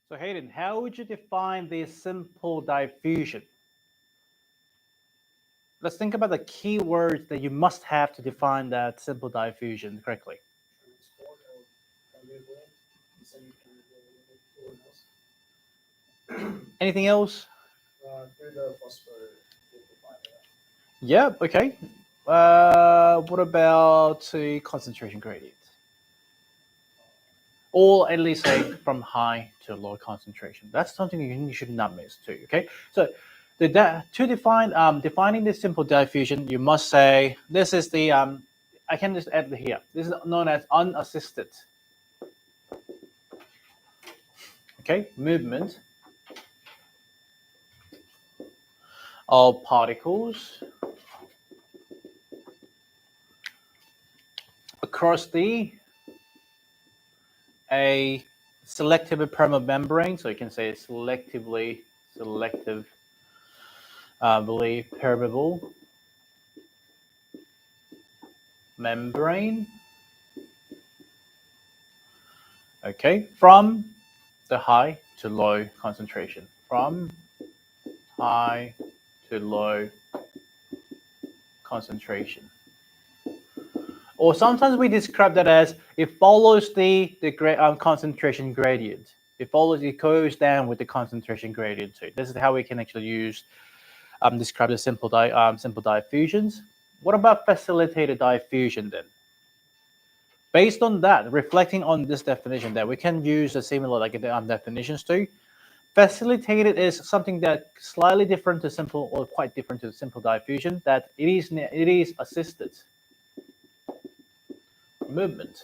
So Hayden, how would you define the simple diffusion? Let's think about the key words that you must have to define that simple diffusion correctly. Transport of permeable and semi-permeable fluids. Anything else? Through the phosphor liquefier. Yeah, okay. What about the concentration gradient? Or at least say from high to low concentration. That's something you should not miss too. Okay, so to define defining this simple diffusion, you must say this is the I can just add here. This is known as unassisted. Okay, movement of particles across a selective permeable membrane. So you can say selectively permeable membrane. Okay, from the high to low concentration. From high to low concentration. Or sometimes we describe that as it follows the concentration gradient. It goes down with the concentration gradient too. This is how we can actually use describe the simple diffusions. What about facilitated diffusion then? Based on that, reflecting on this definition, that we can use a similar like definitions too. Facilitated is something that slightly different to simple or quite different to simple diffusion. That it is assisted movement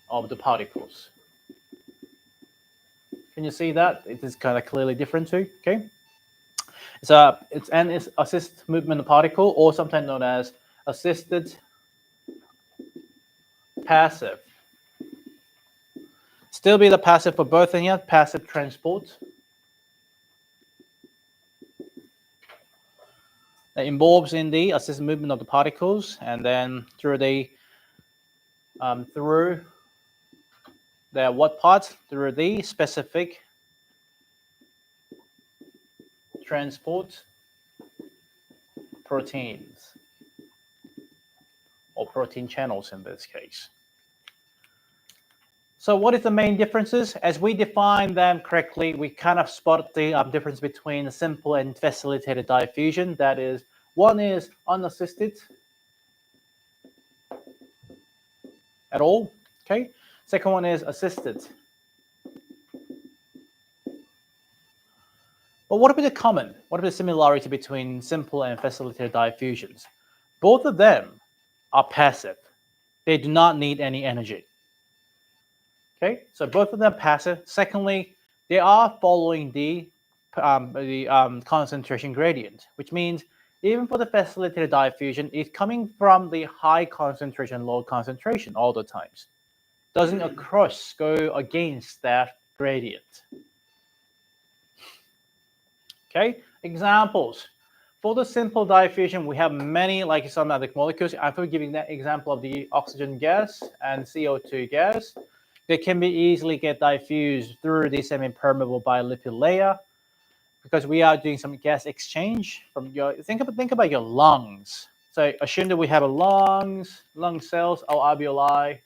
of the particles. Can you see that? It is kind of clearly different too. Okay, it's assist movement of particle, or sometimes known as assisted passive. Still be the passive for both in here. Passive transport. That involves in the assisted movement of the particles, and then through the what part? Through the specific transport proteins or protein channels in this case. So what is the main differences? As we define them correctly, we kind of spot the difference between simple and facilitated diffusion. That is, one is unassisted at all. Okay. Second one is assisted. But what about the common? What about the similarity between simple and facilitated diffusions? Both of them are passive. They do not need any energy. Okay, so both of them passive. Secondly, they are following the concentration gradient, which means even for the facilitated diffusion, it's coming from the high concentration, low concentration all the times. Doesn't go against that gradient. Okay, examples. For the simple diffusion, we have many, like some other molecules. I'm giving that example of the oxygen gas and CO2 gas. They can be easily get diffused through the semi-permeable bilipid layer because we are doing some gas exchange from your. Think about your lungs. So assume that we have a lung cells, our alveoli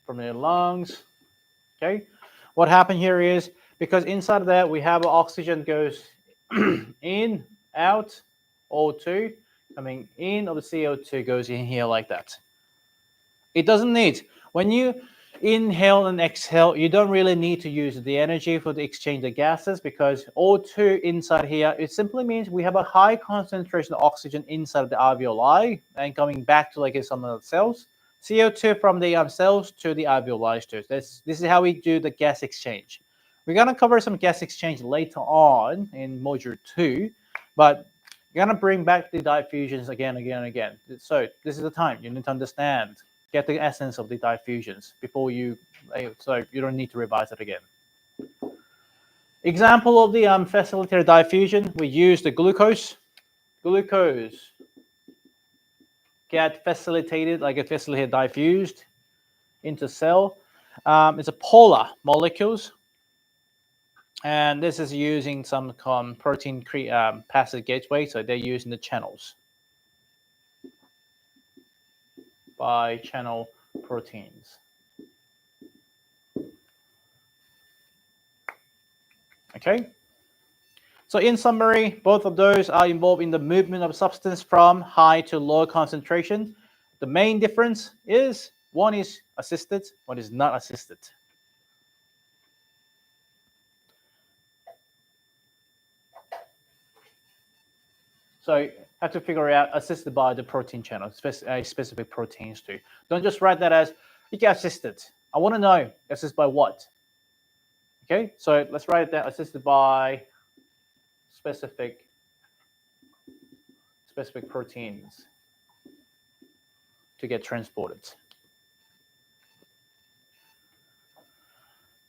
from your lungs. Okay, what happened here is because inside of that we have oxygen goes in, out, O2 coming in, or the CO2 goes in here like that. It doesn't need, when you inhale and exhale, you don't really need to use the energy for the exchange of gases because O2 inside here, it simply means we have a high concentration of oxygen inside of the alveoli and coming back to like some of the cells. CO2 from the cells to the alveoli. This is how we do the gas exchange. We're going to cover some gas exchange later on in module 2, but you're going to bring back the diffusions again. So this is the time you need to understand. Get the essence of the diffusions before so you don't need to revise it again. Example of the facilitated diffusion, we use the glucose. Get facilitated diffused into cell. It's a polar molecules, and this is using some protein passage gateway, so they're using the channels by channel proteins. Okay. So in summary, both of those are involved in the movement of substance from high to low concentration. The main difference is one is assisted, one is not assisted. So you have to figure out assisted by the protein channel, specific proteins too. Don't just write that as you get assisted. I want to know assisted by what. Okay, so let's write that assisted by specific proteins to get transported.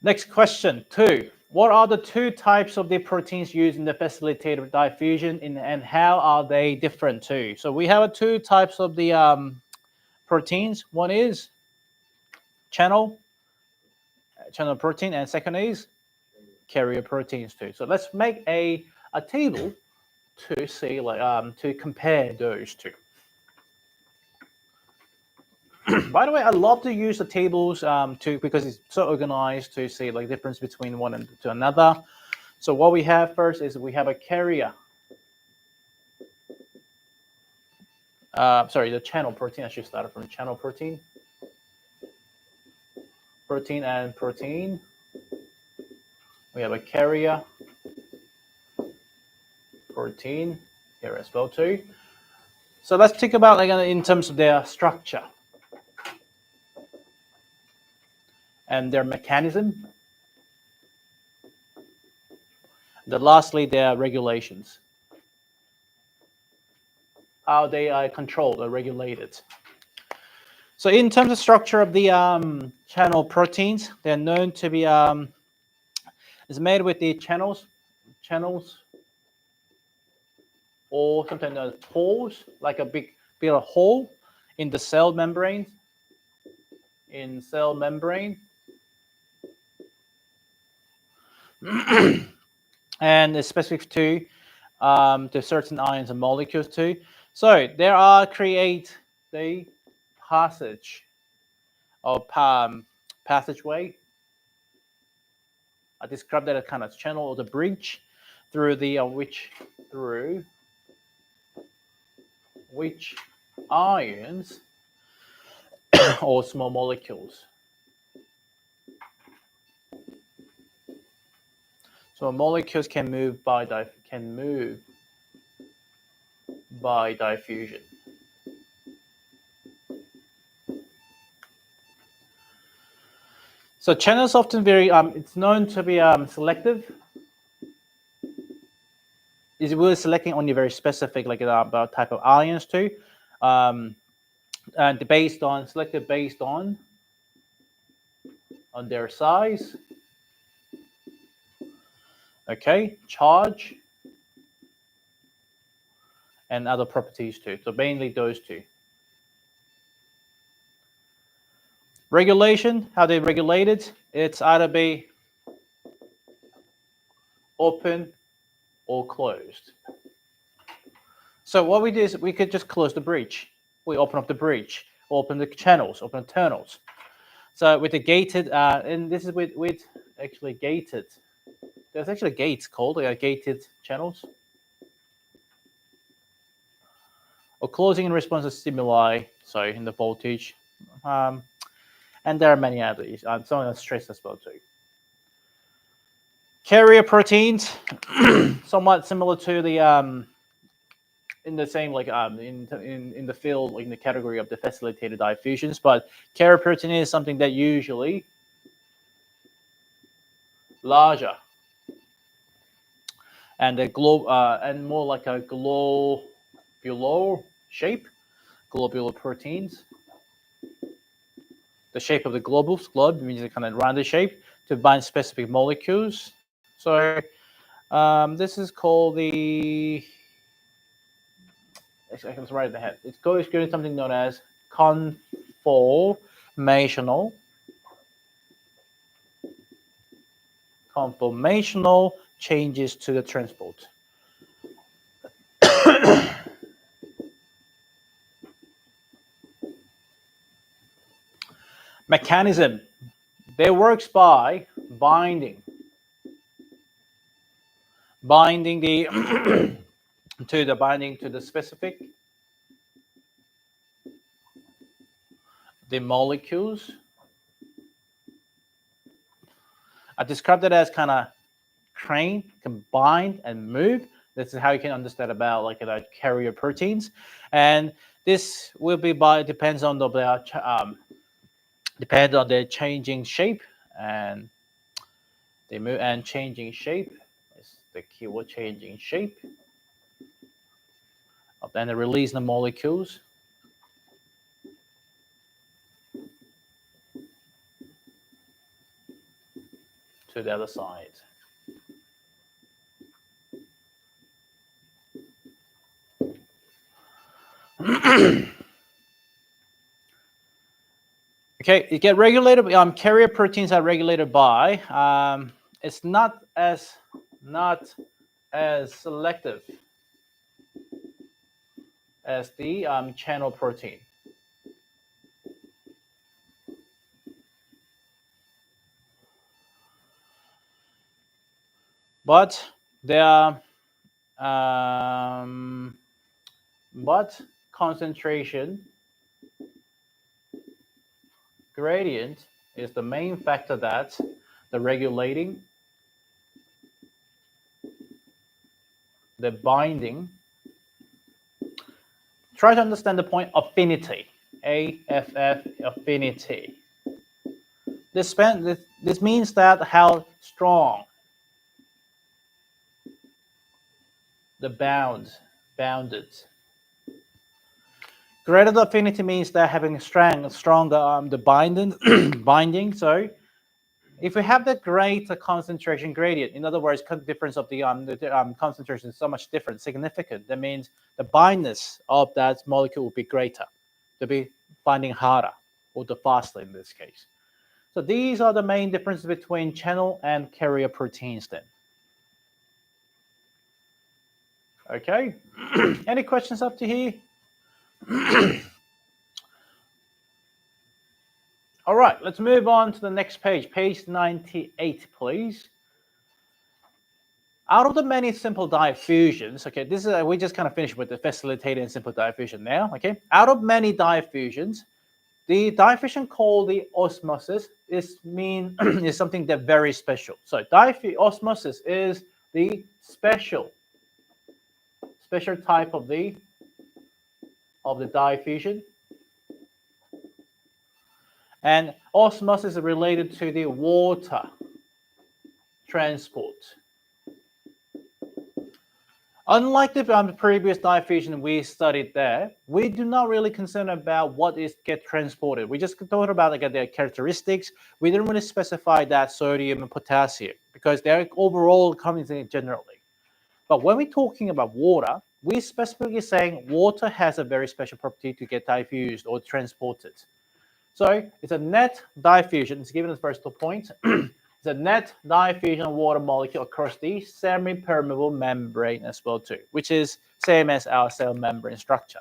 Next question, 2. What are the 2 types of the proteins used in the facilitated diffusion, and how are they different too? So we have 2 types of the proteins. One is channel protein, and second is carrier proteins too. So let's make a table to see, like, to compare those 2. By the way, I love to use the tables because it's so organized to see like difference between one and to another. So what we have first is we have a carrier. Sorry, the channel protein. I should start from channel protein. Protein and protein. We have a carrier protein here as well too. So let's think about like in terms of their structure and their mechanism. Then lastly, their regulations. How they are controlled or regulated. So in terms of structure of the channel proteins, they're known to be it's made with the channels, or sometimes known as pores, like a big of hole in the cell membrane. In cell membrane, and it's specific to certain ions and molecules too. So there are create the passage or passageway. I described that as kind of channel or the bridge through the which ions or small molecules. So molecules can move by diffusion. So channels often very it's known to be selective. Is really selecting only very specific like about type of ions too, and selected based on their size. Okay, charge and other properties too. So mainly those 2. Regulation, how they regulate it, it's either be open or closed. So what we do is we could just close the breach. We open up the breach, open the channels, open the tunnels. So with the gated, and this is with actually gated. There's actually gates called gated channels. Or closing in response to stimuli, so in the voltage. And there are many others. Some of the stress as well too. Carrier proteins, somewhat similar to the in the same like in the field, like in the category of the facilitated diffusions, but carrier protein is something that usually larger and and more like a globular shape, globular proteins. The shape of the globe means a kind of rounded shape to bind specific molecules. So this is called the. I can write it in the head. It's going something known as conformational conformational changes to the transport. Mechanism. They works by binding the to the specific, the molecules. I described it as kind of crane, combine and move. This is how you can understand about like carrier proteins, and this will be by depends on the changing shape, and they move and changing shape is the keyword, changing shape. Then they release the molecules to the other side. Okay, you get regulated. Carrier proteins are regulated by. It's not as selective as the channel protein. But their concentration gradient is the main factor that the regulating, the binding. Try to understand the point affinity. AFF affinity. This means that how strong the bounded. Greater the affinity means they're having stronger the binding. So if we have the greater concentration gradient, in other words, difference of the concentration is so much different, significant. That means the bindness of that molecule will be greater. They'll be binding harder or the faster in this case. So these are the main differences between channel and carrier proteins then. Okay, any questions up to here? All right, let's move on to the next page, page 98, please. Out of the many simple diffusions, okay, this is we just kind of finished with the facilitated and simple diffusion now, okay? Out of many diffusions, the diffusion called the osmosis is something that very special. So osmosis is the special type of the diffusion, and osmosis is related to the water transport. Unlike the previous diffusion we studied there, we do not really concern about what is get transported. We just thought about like their characteristics. We didn't really specify that sodium and potassium because they're overall coming generally. But when we're talking about water, we're specifically saying water has a very special property to get diffused or transported. So it's a net diffusion. It's given as first point. It's a net diffusion of water molecule across the semi-permeable membrane as well too, which is same as our cell membrane structure.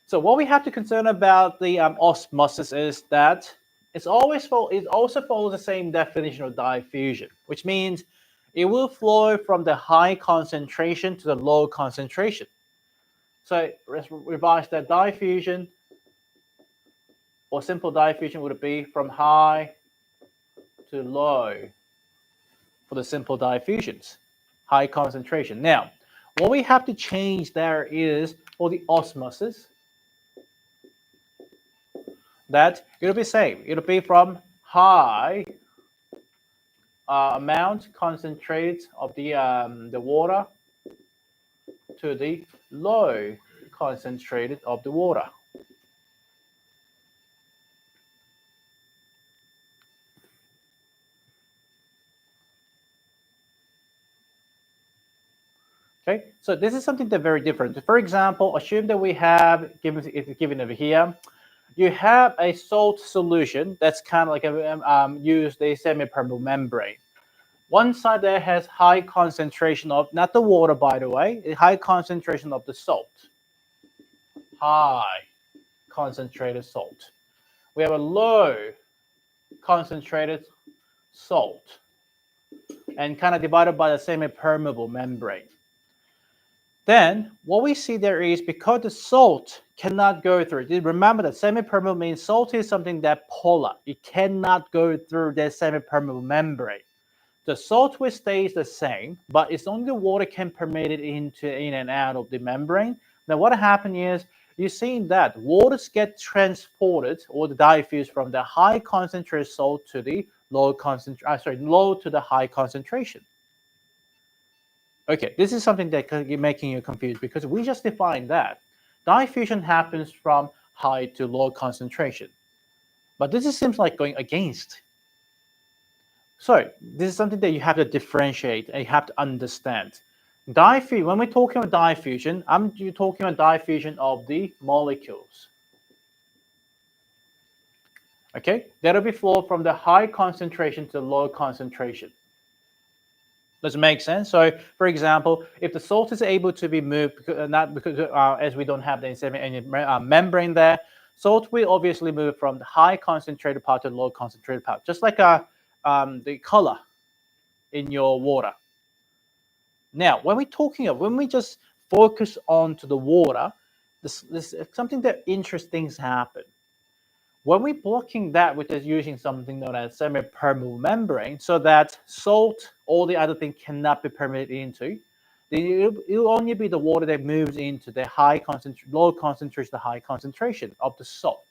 So what we have to concern about the osmosis is that it also follows the same definition of diffusion, which means it will flow from the high concentration to the low concentration. So let's revise that. Diffusion or simple diffusion would be from high to low for the simple diffusions, high concentration. Now, what we have to change there is for the osmosis, that it'll be same. It'll be from high amount concentrate of the water to the low concentrated of the water. Okay, so this is something that's very different. For example, assume that we have, it's given over here, you have a salt solution that's kind of like used a semi-permeable membrane. One side there has high concentration of, not the water by the way, a high concentration of the salt. High concentrated salt. We have a low concentrated salt and kind of divided by the semi-permeable membrane. Then what we see there is, because the salt cannot go through, remember that semi-permeable means salt is something that polar. It cannot go through the semi-permeable membrane. The salt will stay the same, but it's only the water can permeate it in and out of the membrane. Now what happened is, you're seeing that waters get transported or diffused from the high concentrated salt to the low to the high concentration. Okay, this is something that could be making you confused, because we just defined that diffusion happens from high to low concentration, but this seems like going against. So this is something that you have to differentiate and you have to understand. Diffusion, when we're talking about diffusion, you're talking about diffusion of the molecules. Okay, that'll be flow from the high concentration to the low concentration. Does it make sense? So, for example, if the salt is able to be moved, as we don't have any membrane there, salt will obviously move from the high concentrated part to the low concentrated part, just like the color in your water. Now, when we just focus on to the water, this something that interesting things happen. When we're blocking that with using something known as semi-permeable membrane, so that salt, all the other things cannot be permeated into, then it'll only be the water that moves into the low concentration, the high concentration of the salt.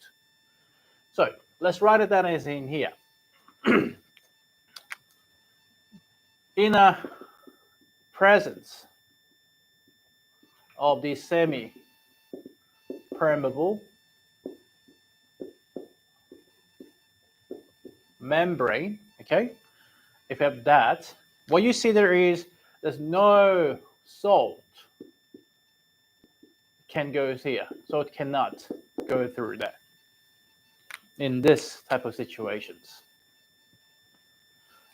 So let's write it down as in here. In a presence of the semi-permeable membrane, okay, if you have that, what you see there is there's no salt can go here, so it cannot go through that in this type of situations.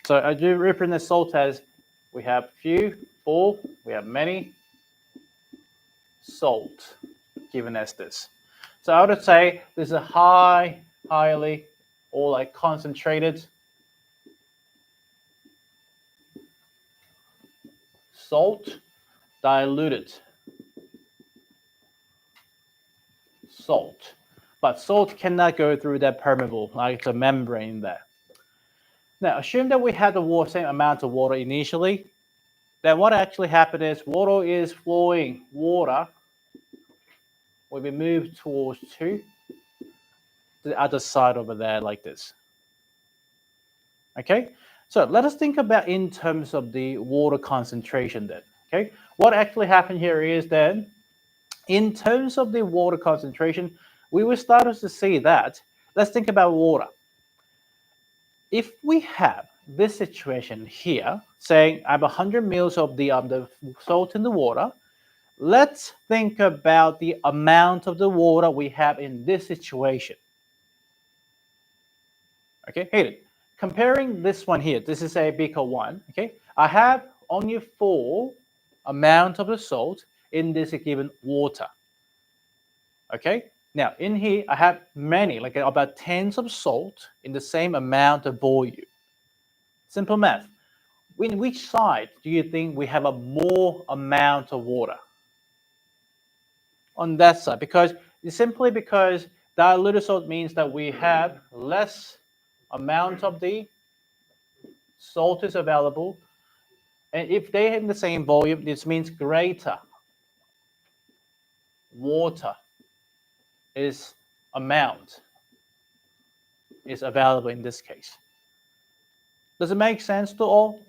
So I do represent salt as we have few, full, we have many, salt given as this. So I would say this is a highly, or like concentrated salt, diluted salt. But salt cannot go through that permeable, like the membrane there. Now, assume that we had the same amount of water initially. Then what actually happened is water is flowing. Water will be moved towards to the other side over there like this. Okay, so let us think about in terms of the water concentration then. Okay, what actually happened here is then, in terms of the water concentration, we will start to see that. Let's think about water. If we have this situation here, saying I have 100 mils of the salt in the water, let's think about the amount of the water we have in this situation. Okay, Hayden, comparing this one here, this is a beaker 1. Okay, I have only 4 amount of the salt in this given water. Okay, now in here I have many, like about tens of salt in the same amount of volume. Simple math. In which side do you think we have a more amount of water? On that side, because simply because diluted salt means that we have less amount of the salt is available, and if they have the same volume, this means greater water is amount is available in this case. Does it make sense to all?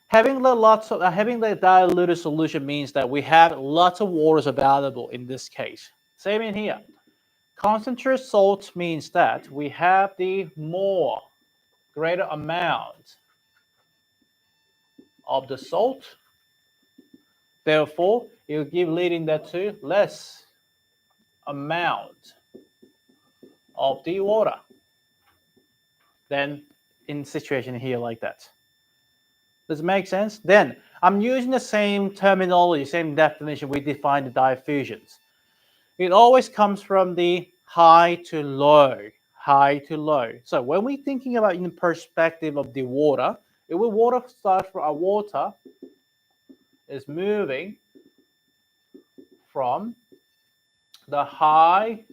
Having the diluted solution means that we have lots of waters available in this case. Same in here. Concentrated salt means that we have the greater amount of the salt. Therefore, it will give leading that to less amount of the water. Then in situation here like that. Does it make sense? Then I'm using the same terminology, same definition we define the diffusions. It always comes from the high to low, high to low. So when we're thinking about in the perspective of the water, it will water start from our water is moving from the high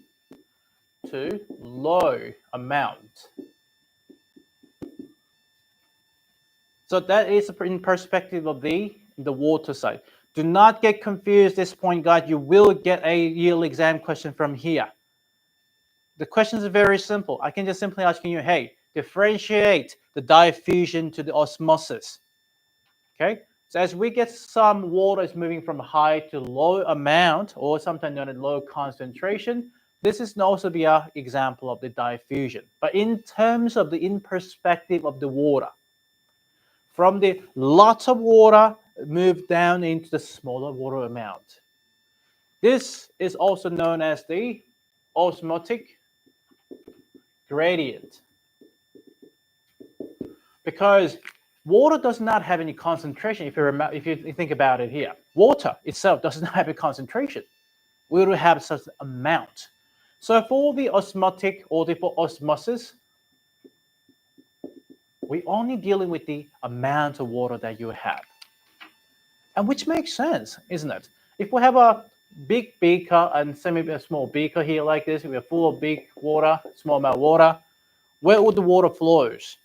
to low amount. So that is in perspective of the water side. Do not get confused at this point, guys. You will get a yearly exam question from here. The questions are very simple. I can just simply ask you, hey, differentiate the diffusion to the osmosis. Okay, so as we get some water is moving from high to low amount, or sometimes known as low concentration, this is also be an example of the diffusion. But in terms of the in perspective of the water, from the lots of water move down into the smaller water amount. This is also known as the osmotic gradient. Because water does not have any concentration. If you think about it here, water itself does not have a concentration. We will have such an amount. So for the osmotic or the osmosis, we're only dealing with the amount of water that you have. And which makes sense, isn't it? If we have a big beaker and a small beaker here like this, we are full of big water, small amount of water, where would the water flows?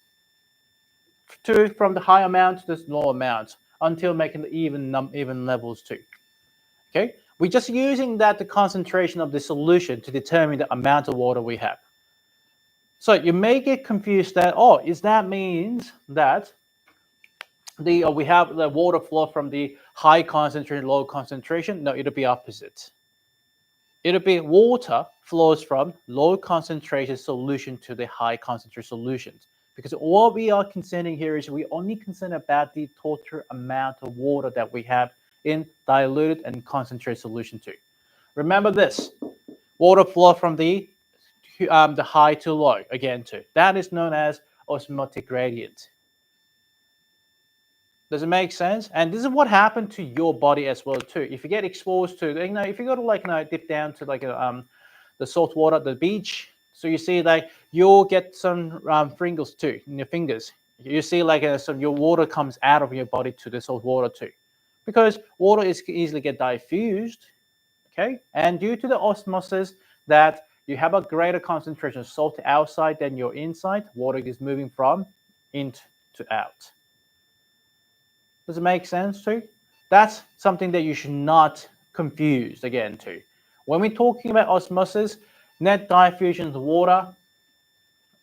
From the high amount to the low amount until making the even levels too. Okay, we're just using that the concentration of the solution to determine the amount of water we have. So you may get confused that is that means that we have the water flow from the high concentration, low concentration? No, it'll be opposite. It'll be water flows from low concentration solution to the high concentration solutions. Because what we are considering here is we only concern about the total amount of water that we have in diluted and concentrated solution too. Remember this, water flow from the high to low again too. That is known as osmotic gradient. Does it make sense? And this is what happened to your body as well too. If you get exposed to, if you go to dip down to the salt water at the beach, so you see you'll get some fringles too in your fingers. You see some your water comes out of your body to the salt water too, because water is easily get diffused. Okay, and due to the osmosis that you have a greater concentration of salt outside than your inside, water is moving from in to out. Does it make sense too? That's something that you should not confuse again too. When we're talking about osmosis, net diffusion of water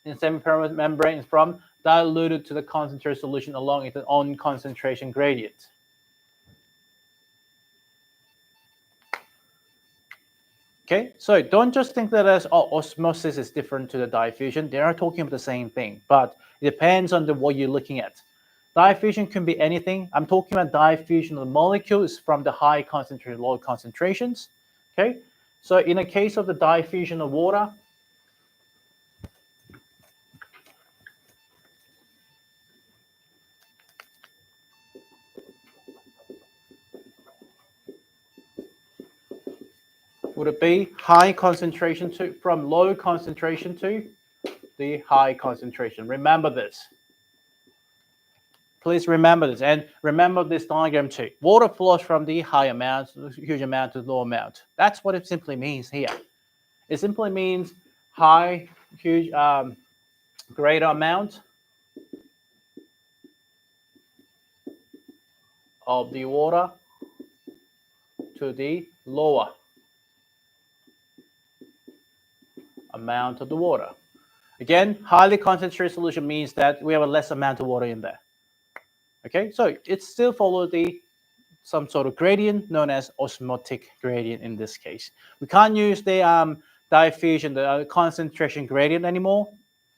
in semi-permeable membrane is from diluted to the concentrated solution along its own concentration gradient. Okay, so don't just think that as osmosis is different to the diffusion. They are talking about the same thing, but it depends on what you're looking at. Diffusion can be anything. I'm talking about diffusion of the molecules from the high concentration, low concentrations. Okay, so in a case of the diffusion of water, would it be high concentration from low concentration to the high concentration? Remember this. Please remember this, and remember this diagram too. Water flows from the high amount, huge amount to low amount. That's what it simply means here. It simply means high, huge, greater amount of the water to the lower amount of the water. Again, highly concentrated solution means that we have a less amount of water in there. Okay, so it still follows some sort of gradient known as osmotic gradient in this case. We can't use the diffusion, the concentration gradient anymore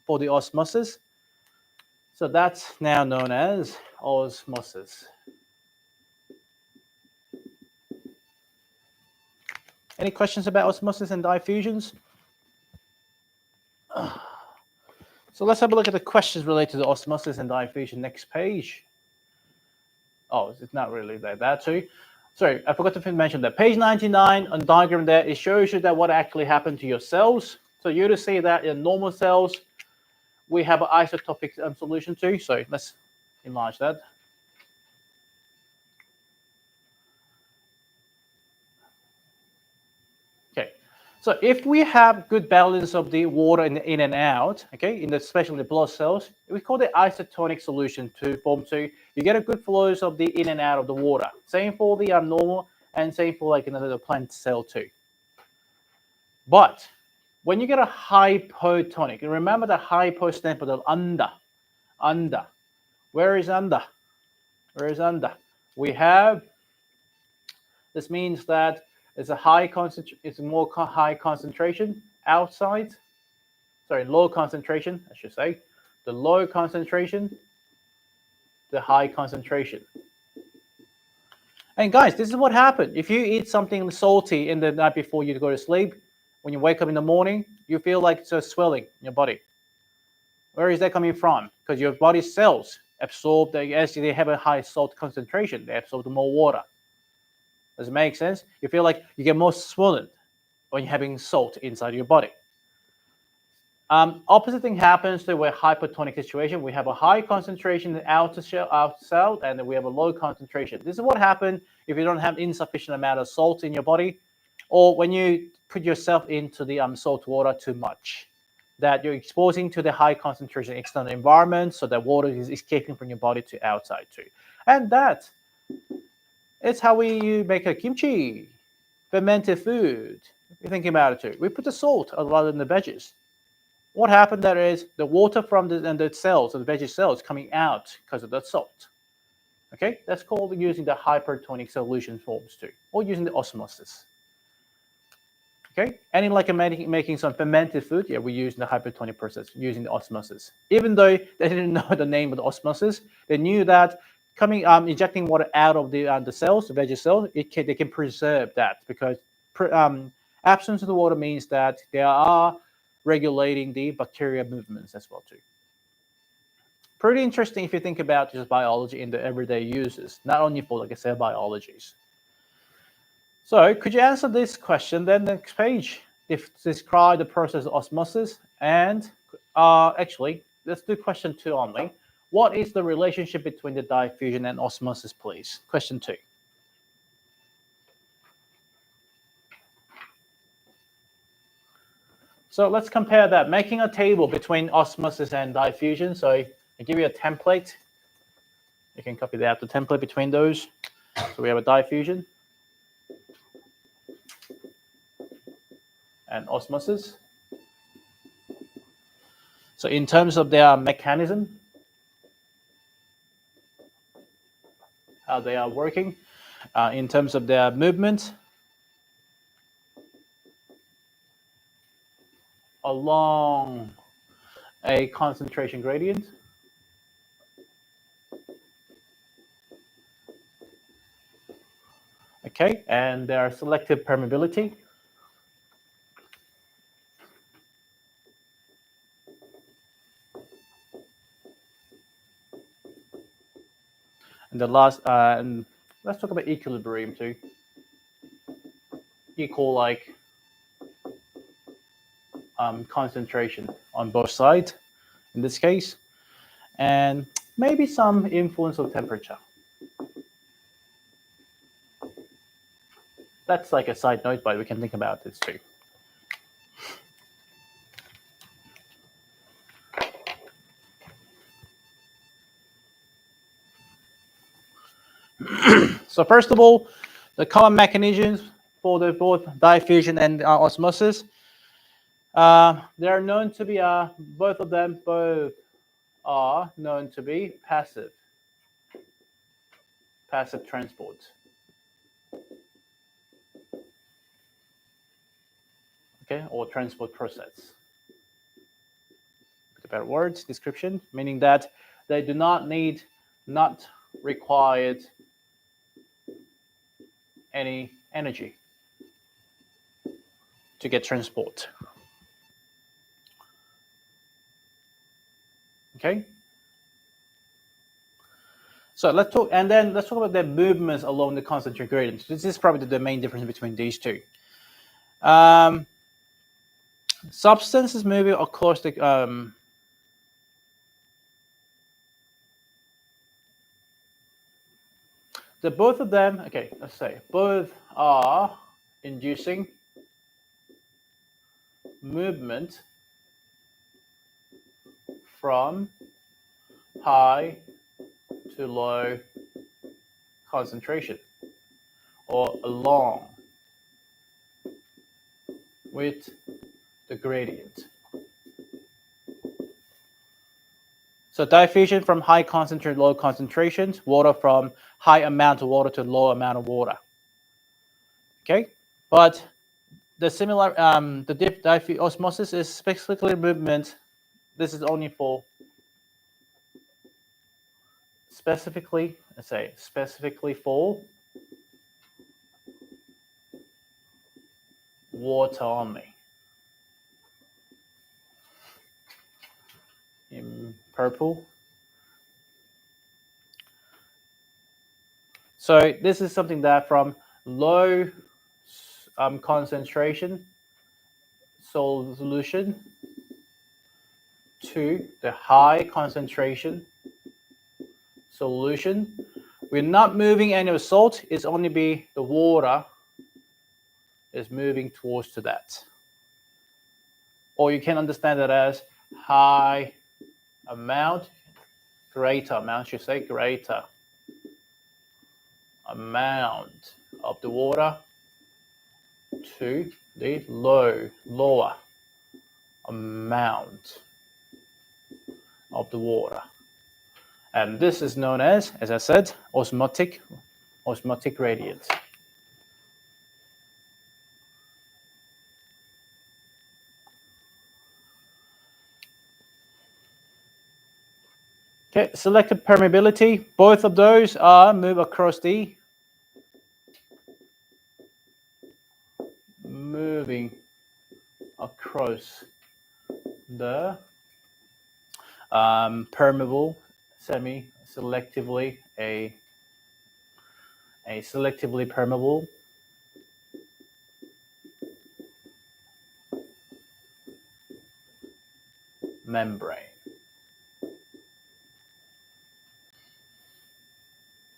for the osmosis. So that's now known as osmosis. Any questions about osmosis and diffusions? So let's have a look at the questions related to osmosis and diffusion. Next page. Oh, it's not really that too. Sorry, I forgot to mention that. Page 99 on the diagram there, it shows you that what actually happened to your cells. So you to see that in normal cells, we have an isotopic solution too. So let's enlarge that. Okay, so if we have good balance of the water in and out, okay, especially the blood cells, we call it isotonic solution to form two. You get a good flows of the in and out of the water. Same for the normal and same for like another plant cell too. But when you get a hypotonic, remember the hypo stands for the under. Where is under? Where is under? We have, this means that it's a high concentration, it's a more high concentration outside. Sorry, low concentration, I should say. The low concentration, the high concentration. And guys, this is what happened. If you eat something salty in the night before you go to sleep, when you wake up in the morning, you feel like it's swelling in your body. Where is that coming from? Because your body cells absorb, as they have a high salt concentration, they absorb more water. Does it make sense? You feel like you get more swollen when you're having salt inside your body. Opposite thing happens to a hypertonic situation. We have a high concentration in the outer cell, and we have a low concentration. This is what happens if you don't have insufficient amount of salt in your body, or when you put yourself into the salt water too much, that you're exposing to the high concentration external environment, so that water is escaping from your body to outside too. And that is how you make a kimchi, fermented food. You're thinking about it too. We put the salt a lot in the veggies. What happened there is the water from the cells, the veggie cells, coming out because of the salt. Okay, that's called using the hypertonic solution forms too, or using the osmosis. Okay, and in like making some fermented food, yeah, we use the hypertonic process using the osmosis. Even though they didn't know the name of the osmosis, they knew that injecting water out of the cells, the veggie cells, they can preserve that because absence of the water means that they are regulating the bacteria movements as well too. Pretty interesting if you think about just biology in the everyday uses, not only for like I said biologies. So could you answer this question then next page? Describe the process of osmosis and actually let's do question 2 only. What is the relationship between the diffusion and osmosis, please? Question 2. So let's compare that, making a table between osmosis and diffusion. So I give you a template. You can copy that, the template between those. So we have a diffusion and osmosis. So in terms of their mechanism, how they are working, in terms of their movement, along a concentration gradient. Okay, and their selective permeability. And the last, and let's talk about equilibrium too. Equal like concentration on both sides in this case, and maybe some influence of temperature. That's like a side note, but we can think about this too. So first of all, the common mechanisms for the both diffusion and osmosis, they are known to be both are known to be passive transport. Okay, or transport process. With a better words, description, meaning that they do not required any energy to get transport. Okay. So let's talk about the movements along the concentric gradient. This is probably the main difference between these two. Substances moving across the both of them. Okay, let's say both are inducing movement from high to low concentration, or along with the gradient. So diffusion from high concentration to low concentrations, water from high amount of water to low amount of water. Okay, but the similar the osmosis is specifically movement. This is only for specifically for water only. In purple. So this is something that from low concentration solution to the high concentration solution. We're not moving any of salt. It's only be the water is moving towards to that. Or you can understand it as high amount, greater amount, should say greater amount of the water to the lower amount of the water. And this is known as I said, osmotic gradient. Okay, selective permeability. Both of those are moving across the permeable semi-selectively a selectively permeable membrane.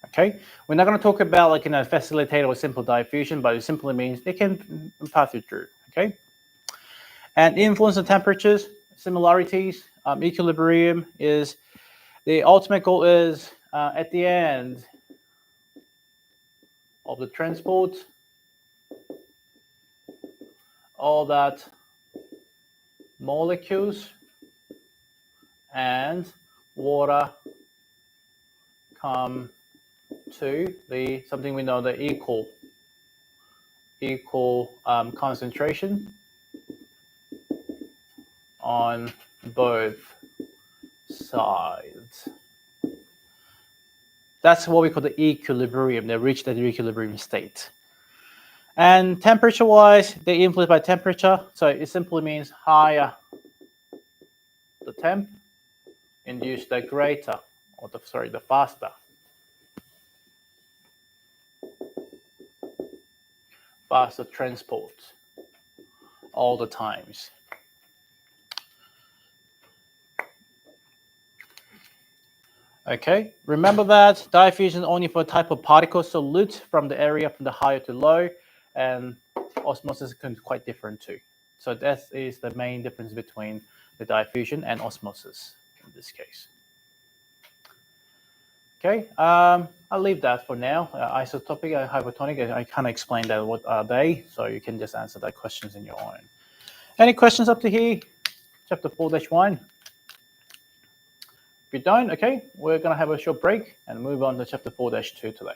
Okay, we're not going to talk about like facilitated or simple diffusion, but it simply means it can pass you through. Okay, and influence on temperatures, similarities, equilibrium is the ultimate goal is at the end of the transport, all that molecules and water come to the something we know the equal concentration on both sides. That's what we call the equilibrium. They reach the equilibrium state. And temperature-wise, they influence by temperature. So it simply means higher the temp, induce the greater, or the faster. Faster transport all the times. Okay, remember that diffusion only for a type of particle solute from the area from the higher to low, and osmosis can be quite different too. So that is the main difference between the diffusion and osmosis in this case. Okay, I'll leave that for now. Isotopic and hypertonic, I kind of explained that what are they, so you can just answer that questions in your own. Any questions up to here? Chapter 4-1. If you don't, okay, we're going to have a short break and move on to chapter 4-2 today.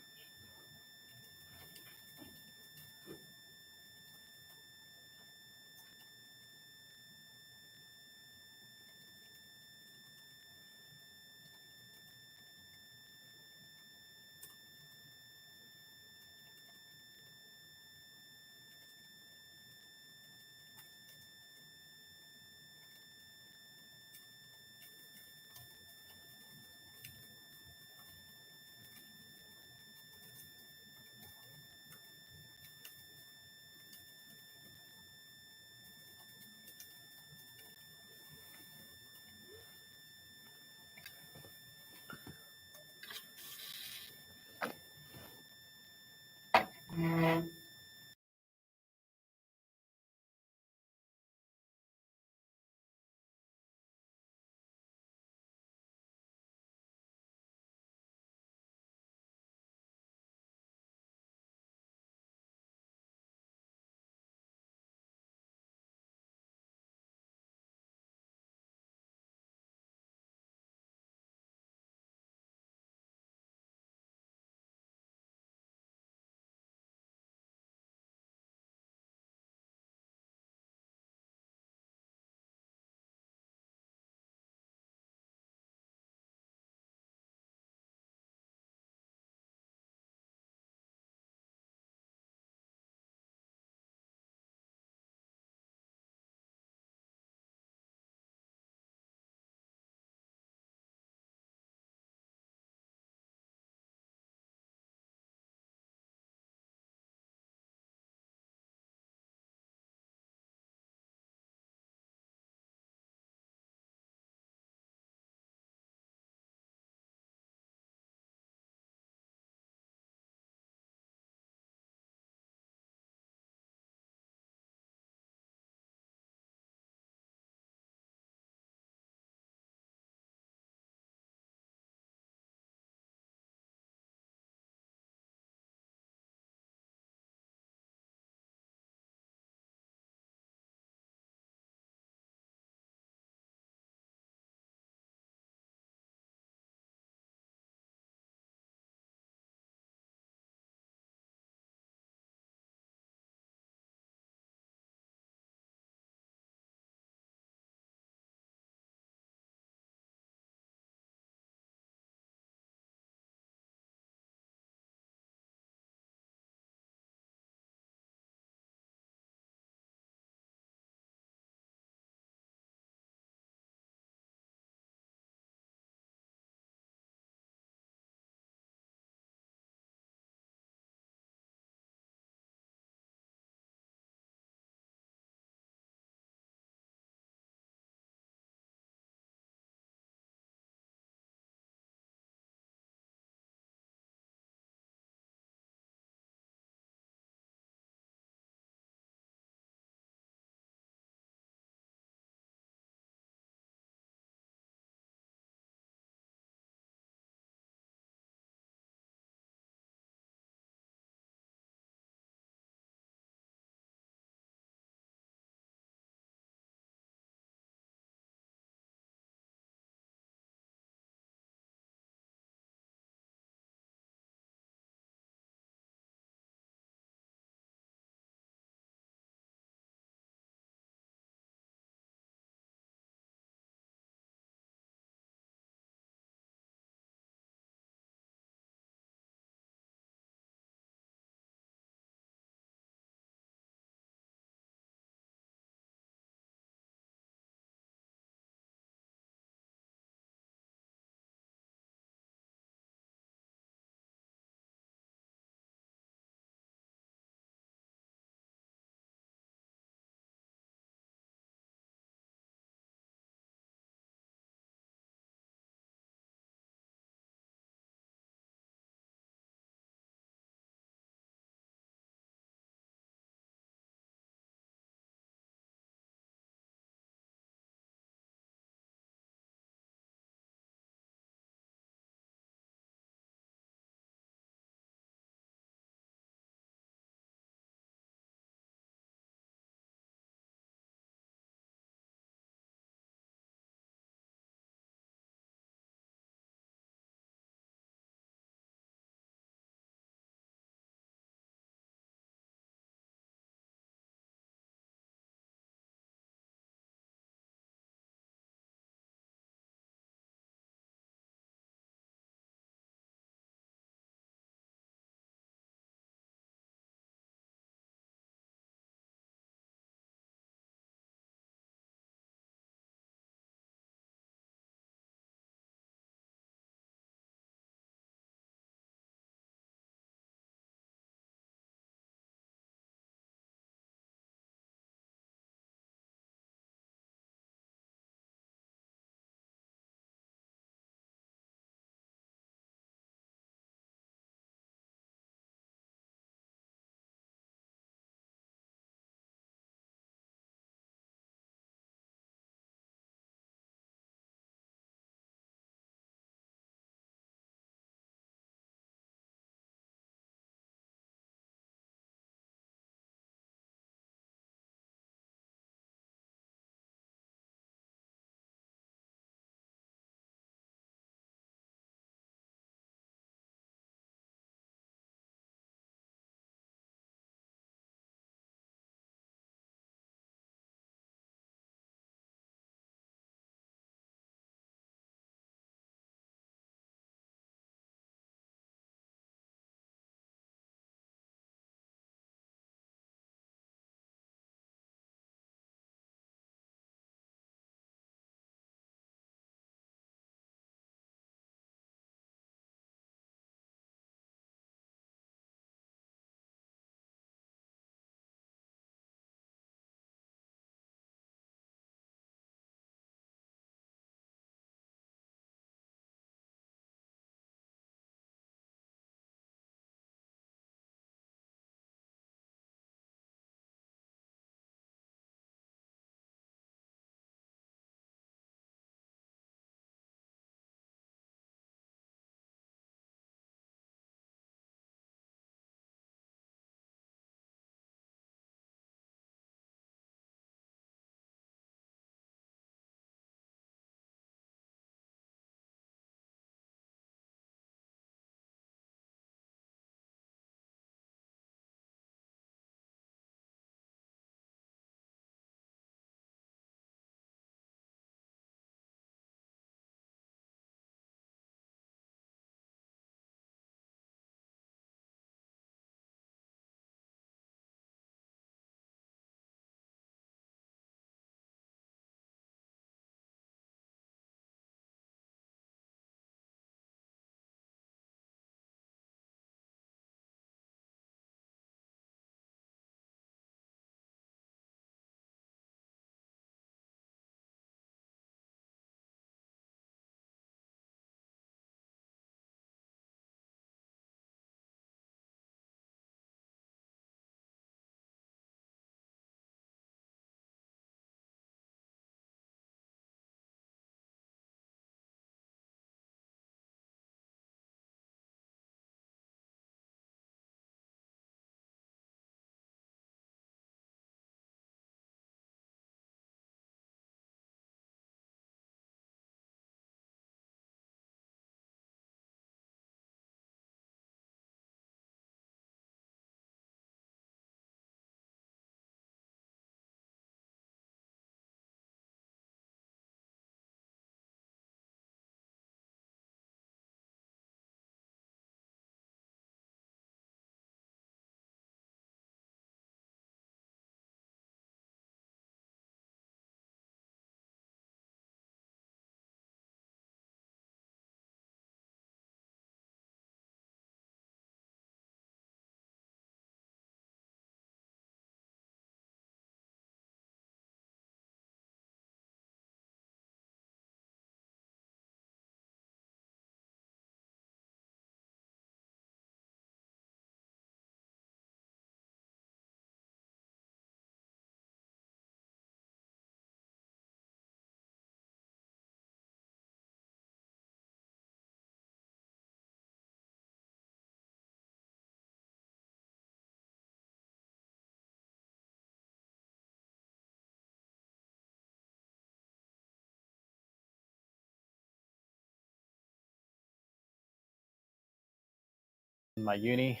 in my uni.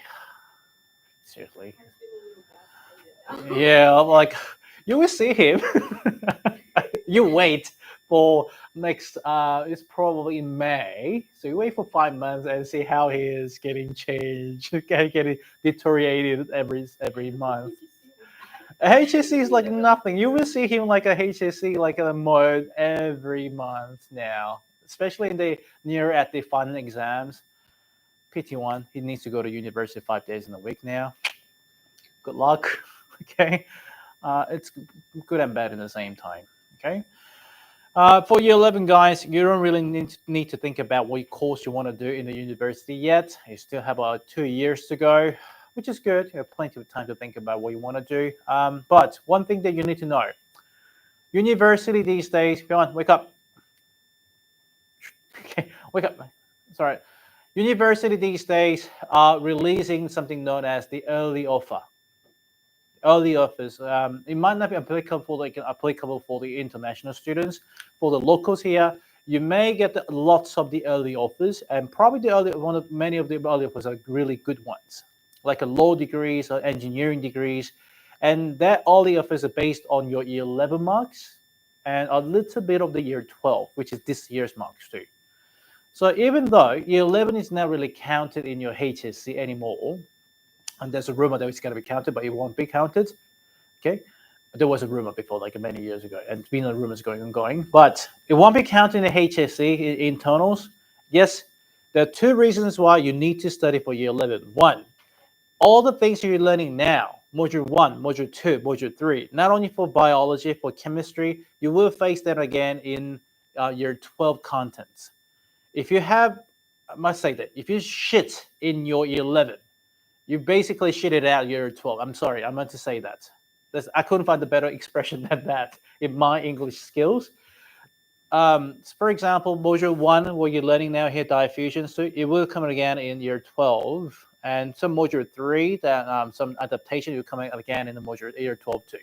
Seriously. Yeah, like you will see him. You wait for next. It's probably in May. So you wait for 5 months and see how he is getting changed, getting deteriorated every month. HSC is like nothing. You will see him like a HSC like a mode every month now, especially in the near at the final exams. PT1, he needs to go to university 5 days in a week now. Good luck. Okay, it's good and bad in the same time. Okay. For year 11, guys, you don't really need to think about what course you want to do in the university yet. You still have about 2 years to go, which is good. You have plenty of time to think about what you want to do. But one thing that you need to know, university these days, come on, wake up. Okay, wake up. Sorry. University these days are releasing something known as the early offer. Early offers. It might not be applicable for the international students. For the locals here, you may get lots of the early offers, and probably many of the early offers are really good ones, like a law degrees or engineering degrees, and that early offers are based on your year 11 marks and a little bit of the year 12, which is this year's marks too. So even though year 11 is not really counted in your HSC anymore, and there's a rumor that it's going to be counted, but it won't be counted. Okay, there was a rumor before, like many years ago, and it's been a rumors going and going, but it won't be counted in the HSC internals. Yes, there are two reasons why you need to study for year 11. One, all the things you're learning now, module 1, module 2, module 3, not only for biology, for chemistry, you will face them again in year 12 contents. If you have, I must say that, if you shit in your year 11, you basically shit it out year 12. I'm sorry, I meant to say that. I couldn't find a better expression than that in my English skills. For example, module 1, where you're learning now here diffusion, so it will come again in year 12. And some module 3, that some adaptation will come again in the module year 12 too.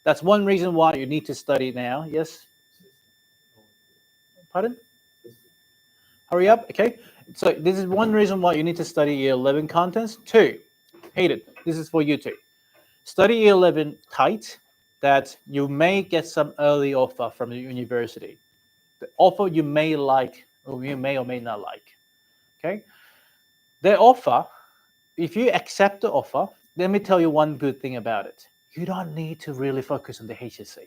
That's one reason why you need to study now. Yes? Pardon? Hurry up, okay? So this is one reason why you need to study year 11 contents. 2, Hayden, this is for you too. Study year 11 tight, that you may get some early offer from the university. The offer you may like, or you may or may not like, okay? The offer, if you accept the offer, let me tell you one good thing about it. You don't need to really focus on the HSC.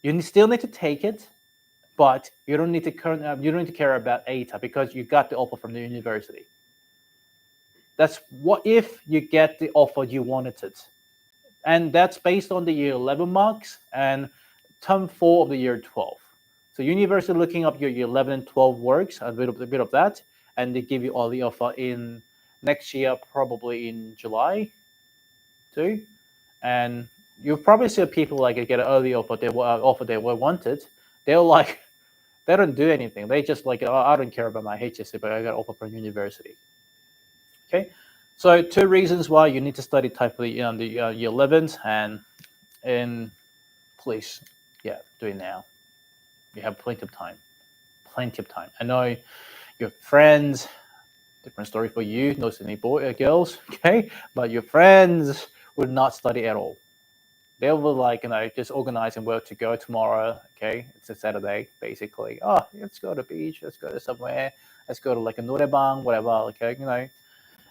You still need to take it, but you don't need to care about ATA because you got the offer from the university. That's what if you get the offer you wanted it. And that's based on the year 11 marks and term 4 of the year 12. So university looking up your year 11 and 12 works, a bit of that, and they give you all the offer in next year, probably in July too. And you'll probably see people like get an early offer they were wanted. They're like, they don't do anything. They just like, oh, I don't care about my HSC, but I got an offer from university. Okay, so 2 reasons why you need to study tightly on the year 11s, and please, yeah, do it now. You have plenty of time. Plenty of time. I know your friends, different story for you, no any girls, okay? But your friends would not study at all. They will like, just organize and work to go tomorrow, okay? It's a Saturday, basically. Oh, let's go to the beach, let's go to somewhere, let's go to like a norebang, whatever, okay,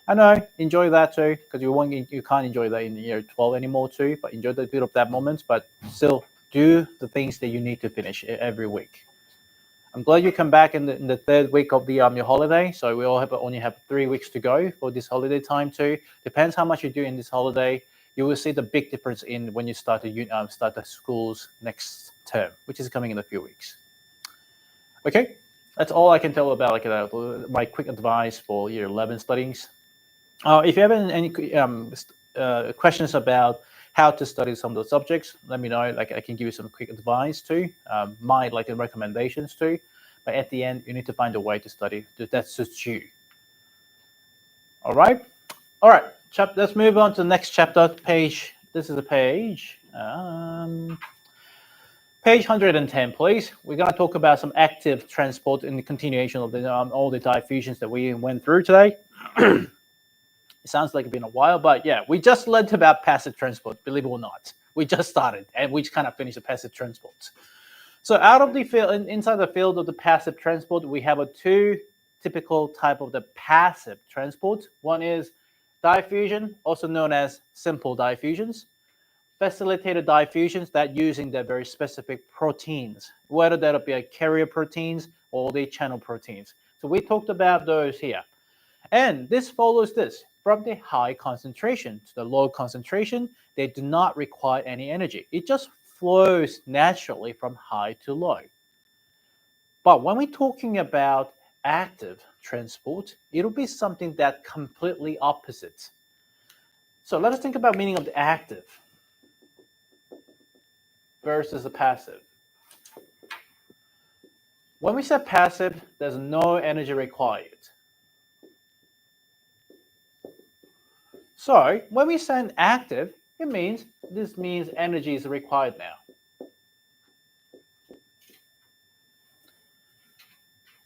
I know, enjoy that too, because you can't enjoy that in year 12 anymore too, but enjoy the bit of that moment, but still do the things that you need to finish every week. I'm glad you come back in the 3rd week of your holiday, so we all only have 3 weeks to go for this holiday time too. Depends how much you do in this holiday. You will see the big difference in when you start the schools next term, which is coming in a few weeks. Okay, that's all I can tell about my quick advice for year 11 studies. If you have any questions about how to study some of the subjects, let me know. Like I can give you some quick advice too, my recommendations too. But at the end, you need to find a way to study that suits you. All right. Let's move on to the next chapter. Page. This is a page. Page 110, please. We're going to talk about some active transport in the continuation of all the diffusions that we went through today. It sounds like it's been a while, but yeah, we just learned about passive transport, believe it or not. We just started, and we kind of finished the passive transport. So out of the field, inside the field of the passive transport, we have two typical type of the passive transport. One is diffusion, also known as simple diffusions. Facilitated diffusions that using the very specific proteins, whether that'll be a carrier proteins or the channel proteins. So we talked about those here. And this follows this. From the high concentration to the low concentration, they do not require any energy. It just flows naturally from high to low. But when we're talking about active transport, it'll be something that completely opposite. So let us think about meaning of the active versus the passive. When we say passive, there's no energy required. So when we say active, this means energy is required now.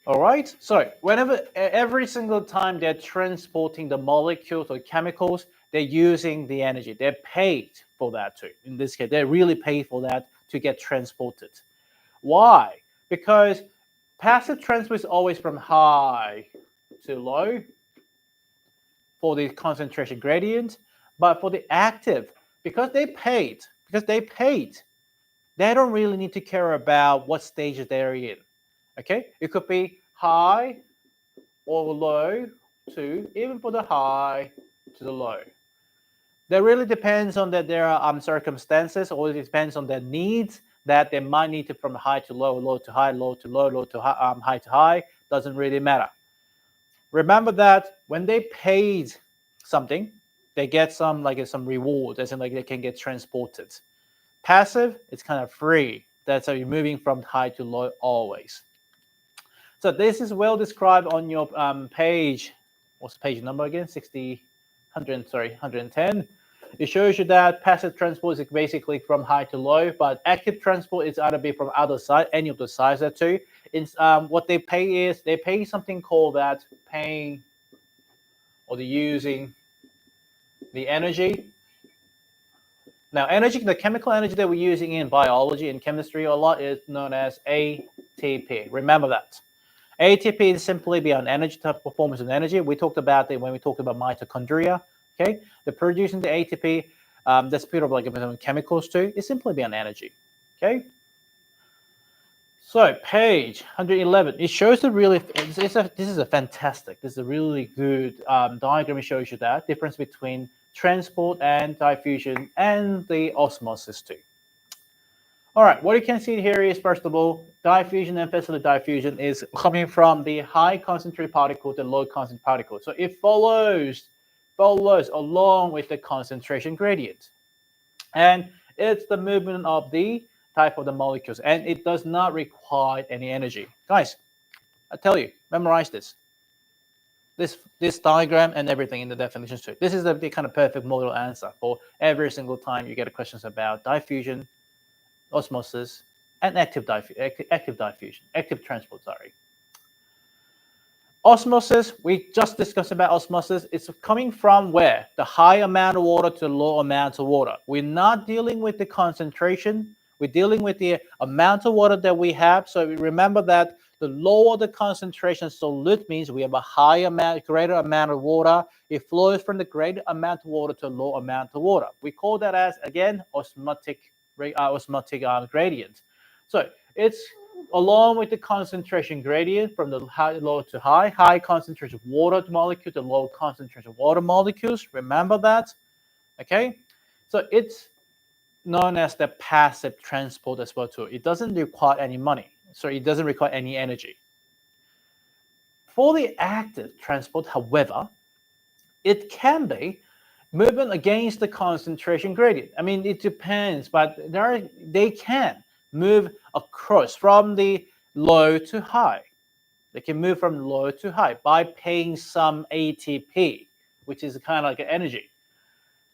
All right. So every single time they're transporting the molecules or chemicals, they're using the energy. They're paid for that too. In this case, they're really paid for that to get transported. Why? Because passive transport is always from high to low for the concentration gradient, but for the active, because they paid, they don't really need to care about what stage they're in. Okay, it could be high or low to, even for the high to the low. That really depends on that there are circumstances, or it depends on their needs that they might need to from high to low, low to high, low to low, low to high, high to high. Doesn't really matter. Remember that when they paid something, they get some reward, as in like they can get transported. Passive, it's kind of free. That's how you're moving from high to low always. So this is well described on your page. What's the page number again? 110. It shows you that passive transport is basically from high to low, but active transport is either be from other side, any of the sides there too. It's, what they pay something called that paying, or they're using the energy. Now, energy, the chemical energy that we're using in biology and chemistry a lot is known as ATP. Remember that. ATP is simply beyond energy, type performance of energy. We talked about it when we talked about mitochondria. Okay, the producing the ATP, that's put up like chemicals too. It's simply beyond energy. Okay. So page 111, it shows the really. This is a fantastic. This is a really good diagram. It shows you that difference between transport and diffusion and the osmosis too. All right, what you can see here is, first of all, diffusion and facilitated diffusion is coming from the high concentrated particle to low concentrated particle. So it follows along with the concentration gradient. And it's the movement of the type of the molecules, and it does not require any energy. Guys, I tell you, memorize this. This diagram and everything in the definitions too. This is the kind of perfect model answer for every single time you get questions about diffusion, osmosis, and active transport, sorry. Osmosis, we just discussed about osmosis. It's coming from where? The high amount of water to low amount of water. We're not dealing with the concentration. We're dealing with the amount of water that we have. So remember that the lower the concentration solute means we have a greater amount of water. It flows from the greater amount of water to low amount of water. We call that as, again, osmotic gradient. So it's along with the concentration gradient from the low to high concentration of water molecule to low concentration of water molecules. Remember that, okay? So it's known as the passive transport as well too. It doesn't require any money, so it doesn't require any energy. For the active transport, however, it can be movement against the concentration gradient. I mean, it depends, but they can move across from the low to high. They can move from low to high by paying some ATP, which is kind of like energy.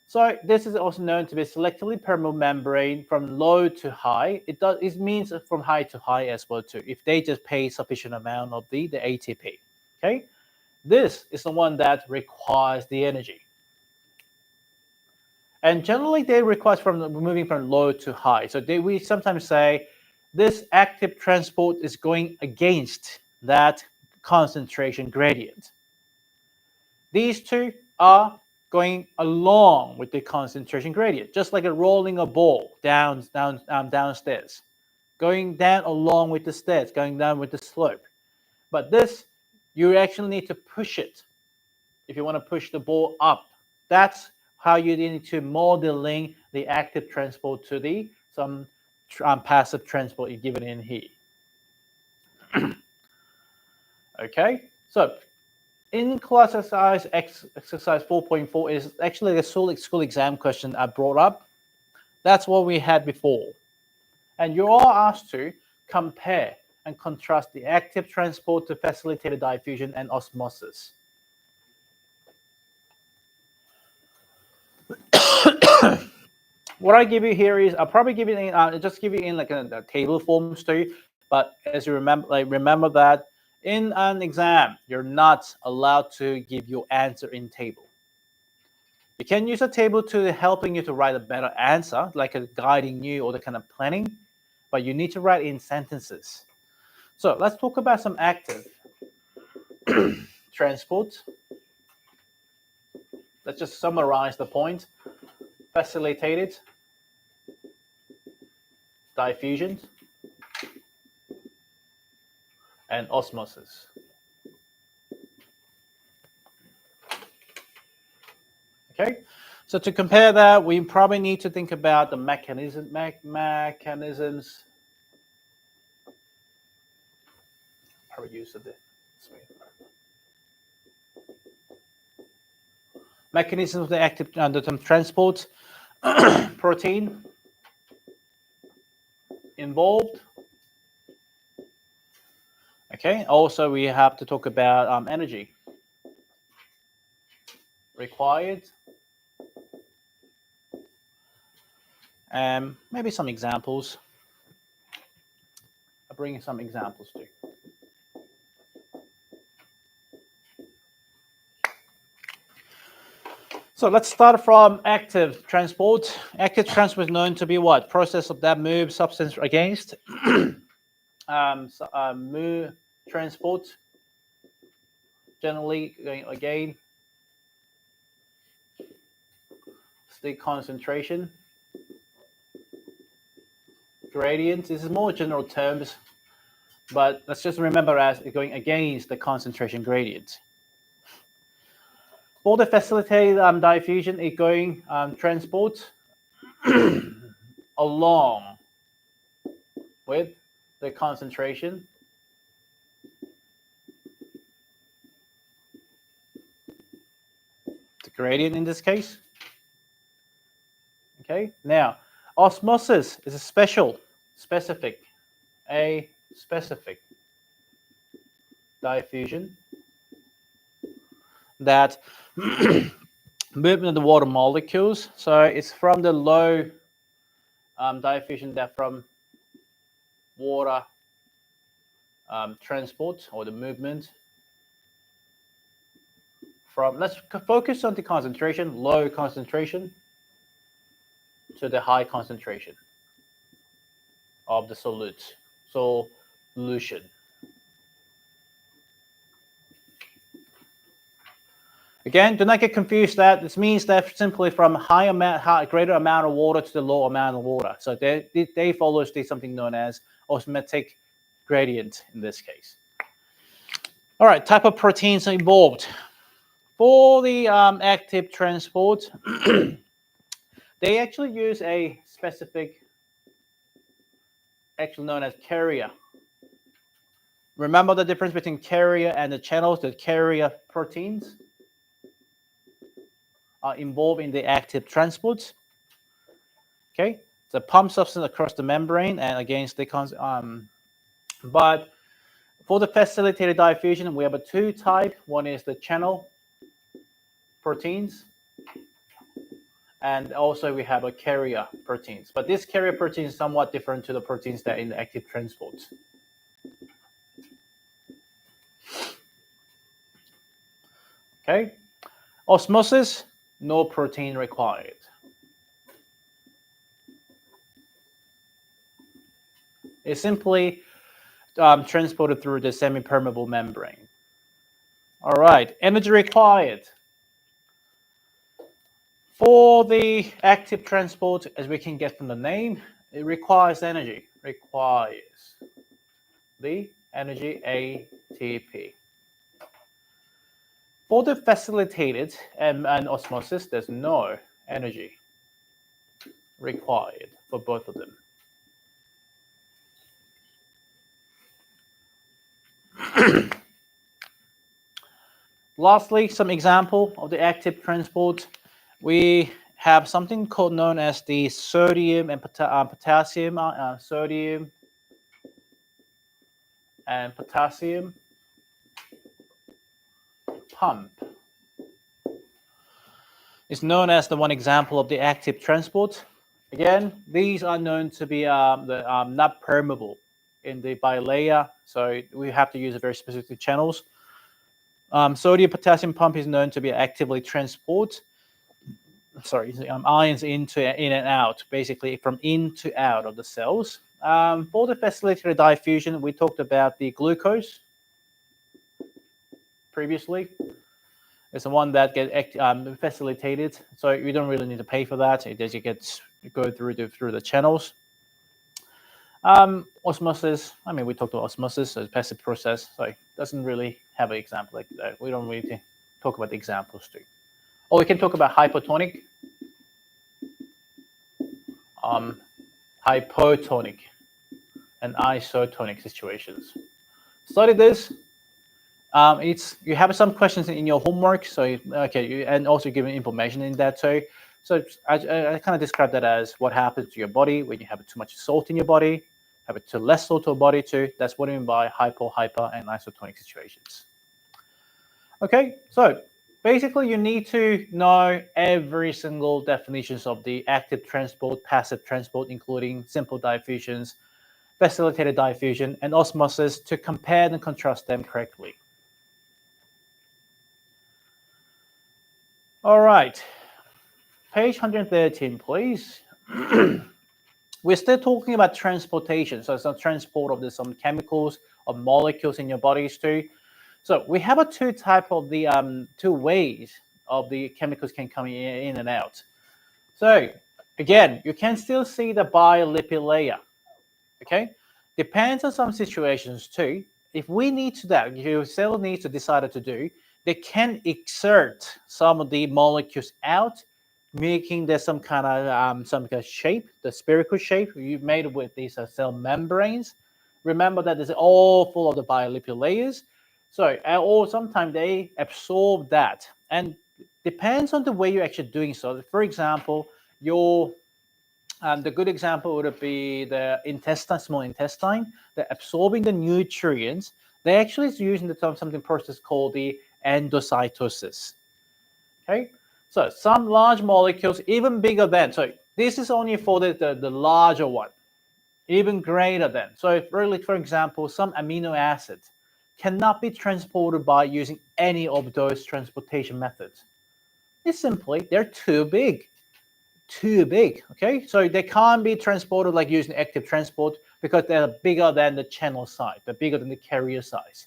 So this is also known to be selectively permeable membrane from low to high. It means from high to high as well too, if they just pay sufficient amount of the ATP. Okay, this is the one that requires the energy. And generally they require from moving from low to high. So we sometimes say this active transport is going against that concentration gradient. These two are going along with the concentration gradient, just like a rolling a ball downstairs, going down along with the stairs, going down with the slope. But this, you actually need to push it if you want to push the ball up. That's how you need to modeling the active transport to the some passive transport you given in here. Okay, so in class exercise 4.4 is actually a school exam question I brought up. That's what we had before. And you're all asked to compare and contrast the active transport to facilitated diffusion and osmosis. What I give you here is I'll probably give you just give you in like a table forms too. But as you remember, remember that in an exam you're not allowed to give your answer in table. You can use a table to helping you to write a better answer, like a guiding you or the kind of planning, but you need to write in sentences. So let's talk about some active transport. Let's just summarize the point. Facilitated diffusion and osmosis. Okay, so to compare that, we probably need to think about the mechanisms. Probably use it. Mechanisms of the active the transport protein involved. Okay, also we have to talk about energy required, and maybe some examples. I'll bring you some examples too. So let's start from active transport. Active transport is known to be what? Process of that move substance against. Move transport, generally going again, the concentration gradient. This is more general terms, but let's just remember as going against the concentration gradient. For the facilitated diffusion, it's going transport along with the concentration. The gradient in this case. Okay, now osmosis is a specific diffusion that movement of the water molecules. So it's from the low diffusion that from water transport or the movement from, let's focus on the concentration, low concentration to the high concentration of the solution. Again, do not get confused that this means that simply from greater amount of water to the low amount of water. So they follow something known as osmotic gradient in this case. All right, type of proteins involved. For the active transport, they actually use a specific, actually known as carrier. Remember the difference between carrier and the channels? The carrier proteins are involved in the active transport. Okay, the pump substance across the membrane and against the but for the facilitated diffusion, we have a two type. One is the channel proteins, and also we have a carrier proteins. But this carrier protein is somewhat different to the proteins that are in the active transport. Okay, osmosis, no protein required. It's simply transported through the semi-permeable membrane. All right, energy required. For the active transport, as we can get from the name, it requires energy. Requires the energy ATP. For the facilitated and osmosis, there's no energy required for both of them. Lastly, some example of the active transport. We have something called known as the sodium and potassium, sodium and potassium pump. It's known as the one example of the active transport. Again, these are known to be not permeable in the bilayer, so we have to use very specific channels. Sodium potassium pump is known to be actively transport ions in and out, basically from in to out of the cells. For the facilitated diffusion, we talked about the glucose previously. It's the one that gets facilitated, so you don't really need to pay for that. It just gets go through the channels. Osmosis. I mean, we talked about osmosis, so it's a passive process, so it doesn't really have an example like that. We don't really talk about the examples too. Or we can talk about hypotonic, hypotonic, and isotonic situations. Study this. You have some questions in your homework, so and also giving information in that too. So I kind of describe that as what happens to your body when you have too much salt in your body, have too less salt to your body too. That's what I mean by hypo, hyper, and isotonic situations. Okay, so basically you need to know every single definitions of the active transport, passive transport, including simple diffusions, facilitated diffusion, and osmosis to compare and contrast them correctly. All right, page 113, please. We're still talking about transportation, so it's a transport of some chemicals or molecules in your bodies too. So we have two type of the two ways of the chemicals can come in and out. So again, you can still see the bilipid layer. Okay, depends on some situations too. If we need to that, your cell needs to decide to do, they can exert some of the molecules out, making there some kind of shape, the spherical shape you made with these cell membranes. Remember that it's all full of the bilipid layers. So, or sometimes they absorb that, and depends on the way you're actually doing so. For example, the good example would be the intestine, small intestine. They're absorbing the nutrients. They actually is using something process called the endocytosis. Okay, so some large molecules, even bigger than. So this is only for the larger one, even greater than. So really, for example, some amino acids cannot be transported by using any of those transportation methods. It's simply they're too big. Okay, so they can't be transported like using active transport because they're bigger than the channel size, they're bigger than the carrier size.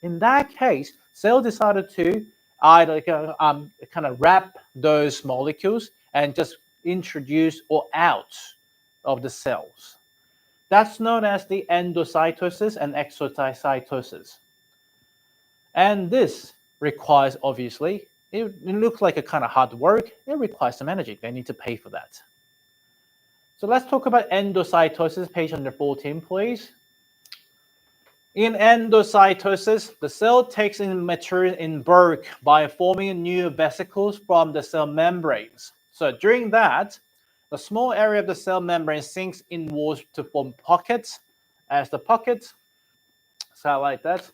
In that case, cell decided to either kind of wrap those molecules and just introduce or out of the cells. That's known as the endocytosis and exocytosis. And this requires, obviously, it looks like a kind of hard work. It requires some energy. They need to pay for that. So let's talk about endocytosis, page 114, please. In endocytosis, the cell takes in material in bulk by forming new vesicles from the cell membranes. So during that, the small area of the cell membrane sinks inwards to form pockets. As the pockets, so like that,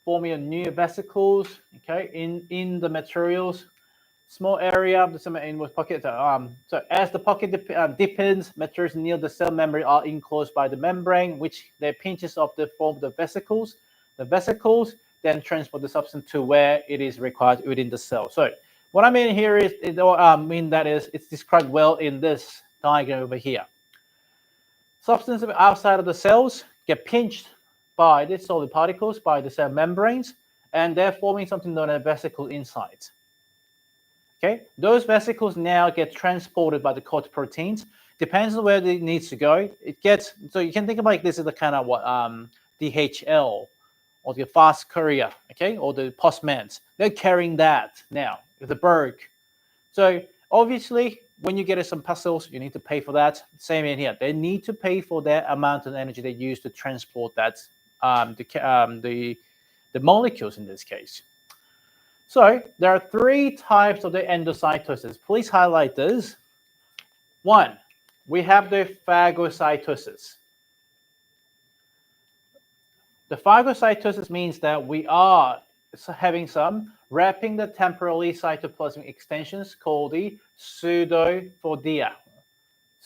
forming new vesicles, okay, in the materials. small area of the cell membrane with pocket. So as the pocket deepens, materials near the cell membrane are enclosed by the membrane, which they pinches off the form of the vesicles. The vesicles then transport the substance to where it is required within the cell. So what I mean here is, it's described well in this diagram over here. Substance outside of the cells get pinched by the solid particles, by the cell membranes, and they're forming something known as vesicle inside. Okay, those vesicles now get transported by the coat proteins. Depends on where it needs to go. It gets, so you can think of like this is the kind of what DHL or the fast courier, okay, or the postman. They're carrying that now with the berg. So obviously, when you get some parcels, you need to pay for that. Same in here. They need to pay for that amount of energy they use to transport that the molecules in this case. So there are three types of the endocytosis. Please highlight this. One, we have the phagocytosis. The phagocytosis means that we are having some wrapping the temporally cytoplasmic extensions called the pseudopodia.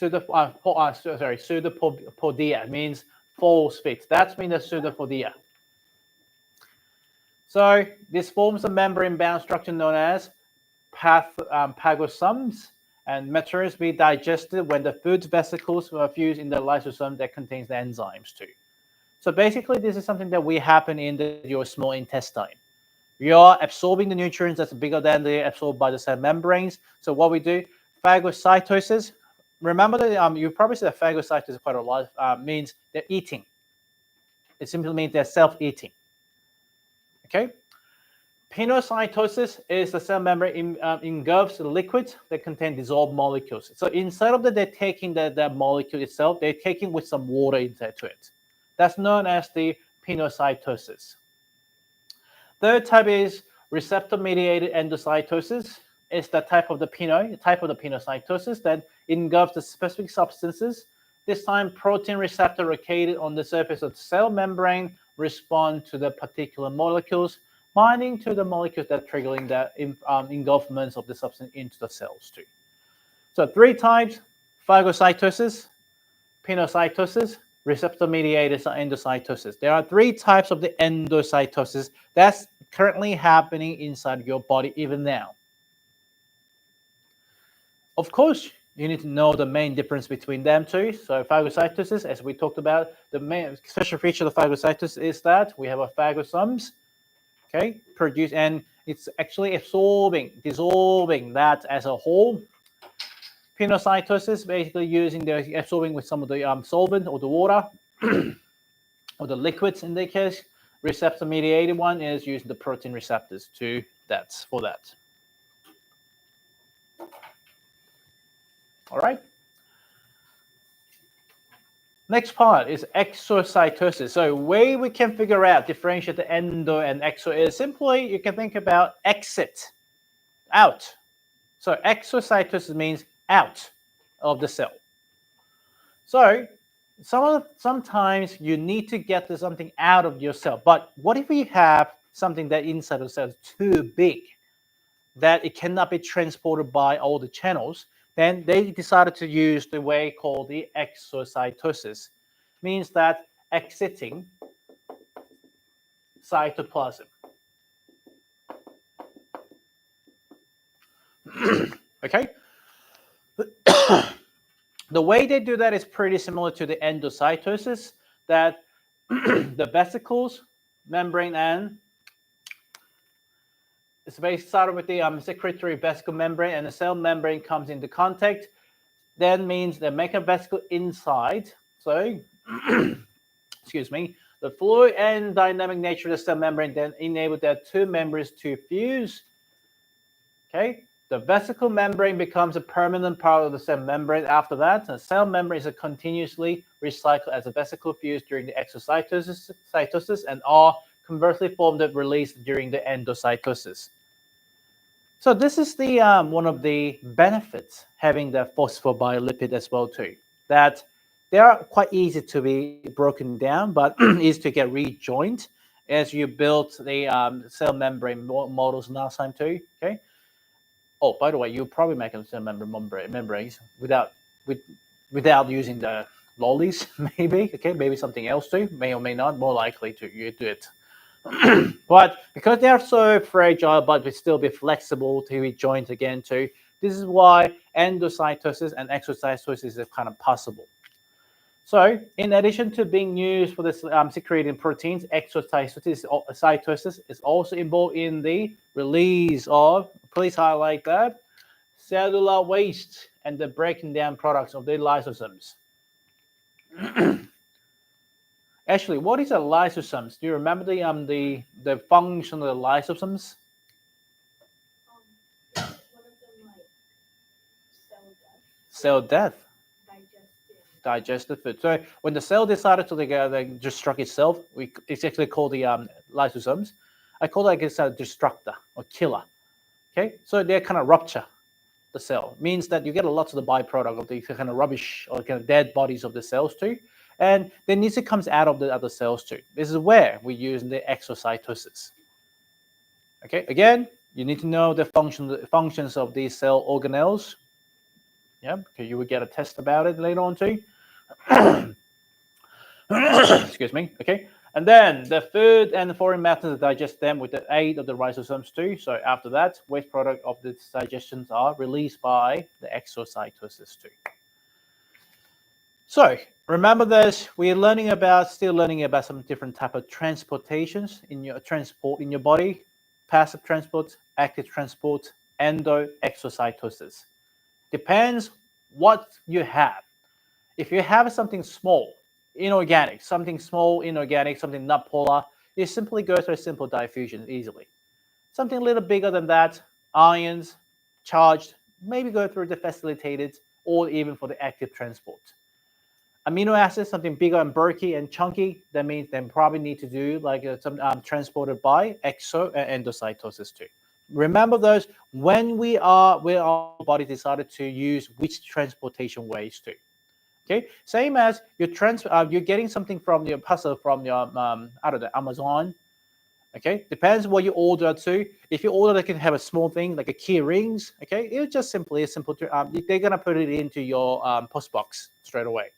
Pseudopodia means false fit. That means the pseudopodia. So this forms a membrane-bound structure known as phagocytes, and materials be digested when the food vesicles are fused in the lysosome that contains the enzymes too. So basically, this is something that will happen in your small intestine. We are absorbing the nutrients that's bigger than they absorbed by the cell membranes. So what we do, phagocytosis. Remember that you probably see that phagocytosis quite a lot. Means they're eating. It simply means they're self-eating. Okay. Pinocytosis is the cell membrane engulfs the liquid that contain dissolved molecules. So instead of they're taking that molecule itself, they're taking with some water inside to it. That's known as the pinocytosis. Third type is receptor-mediated endocytosis. It's the type of the pinocytosis that engulfs the specific substances. This time, protein receptor located on the surface of the cell membrane respond to the particular molecules, binding to the molecules that triggering the engulfments of the substance into the cells too. So three types: phagocytosis, pinocytosis, receptor-mediated endocytosis. There are three types of the endocytosis that's currently happening inside your body even now. Of course, you need to know the main difference between them two. So phagocytosis, as we talked about, the main special feature of phagocytosis is that we have a phagocytes, okay, produced, and it's actually dissolving that as a whole. Pinocytosis, basically absorbing with some of the solvent or the water or the liquids in the case. Receptor-mediated one is using the protein receptors for that. All right. Next part is exocytosis. So way we can figure out, differentiate the endo and exo is simply, you can think about exit, out. So exocytosis means out of the cell. So sometimes you need to get something out of your cell. But what if we have something that inside the cell is too big that it cannot be transported by all the channels? Then they decided to use the way called the exocytosis. Means that exiting cytoplasm. Okay? The way they do that is pretty similar to the endocytosis, that the vesicles, membrane, and it's based started with the secretory vesicle membrane, and the cell membrane comes into contact. That means they make a vesicle inside. So, excuse me, the fluid and dynamic nature of the cell membrane then enable their two membranes to fuse. Okay, the vesicle membrane becomes a permanent part of the cell membrane after that. The cell membrane is continuously recycled as a vesicle fused during the exocytosis and are conversely formed and released during the endocytosis. So this is the one of the benefits having the phosphobiolipid as well too. That they are quite easy to be broken down, but easy to get rejoined as you build the cell membrane models last time too. Okay. Oh, by the way, you probably make some membranes without using the lollies, maybe. Okay, maybe something else too. May or may not. More likely to you do it. But because they are so fragile, but they still be flexible to be joined again too. This is why endocytosis and exocytosis is kind of possible. So, in addition to being used for this secreting proteins, exocytosis is also involved in the release of, please highlight that, cellular waste and the breaking down products of the lysosomes. Actually, what is a lysosomes? Do you remember the function of the lysosomes? One of them like Cell death. digestive. Digestive food. So when the cell decided to destruct itself, it's actually called the lysosomes. I call it like it's a destructor or killer. Okay, so they kind of rupture the cell. Means that you get a lot of the byproduct of the kind of rubbish or kind of dead bodies of the cells too, and then this comes out of the other cells too. This is where we use the exocytosis. Okay, again, you need to know the functions of these cell organelles. Yeah, because you will get a test about it later on too. Excuse me. Okay, and then the food and the foreign methods to digest them with the aid of the lysosomes too. So after that, waste product of the digestions are released by the exocytosis too. So remember this, we're still learning about some different type of transportations in your transport in your body, passive transport, active transport, exocytosis. Depends what you have. If you have something small, something inorganic, something not polar, you simply go through a simple diffusion easily. Something a little bigger than that, ions, charged, maybe go through the facilitated or even for the active transport. Amino acids, something bigger and bulky and chunky, that means they probably need to do like some transported by endocytosis too. Remember those when our body decided to use which transportation ways too. Okay, same as you're getting something from your puzzle from your I don't know, Amazon. Okay, depends what you order to. If you order, they can have a small thing like a key rings. Okay, it's just simply a simple. They're gonna put it into your post box straight away.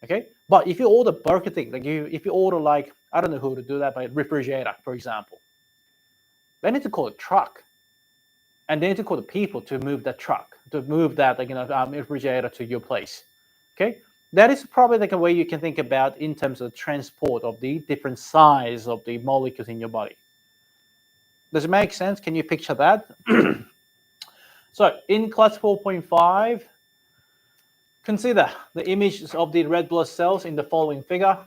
Okay, but if you order bulky thing, if you order like I don't know who to do that, but refrigerator, for example, they need to call a truck, and they need to call the people to move that truck, to move that refrigerator to your place. Okay, that is probably like a way you can think about in terms of the transport of the different size of the molecules in your body. Does it make sense? Can you picture that? So in class 4.5, consider the images of the red blood cells in the following figure.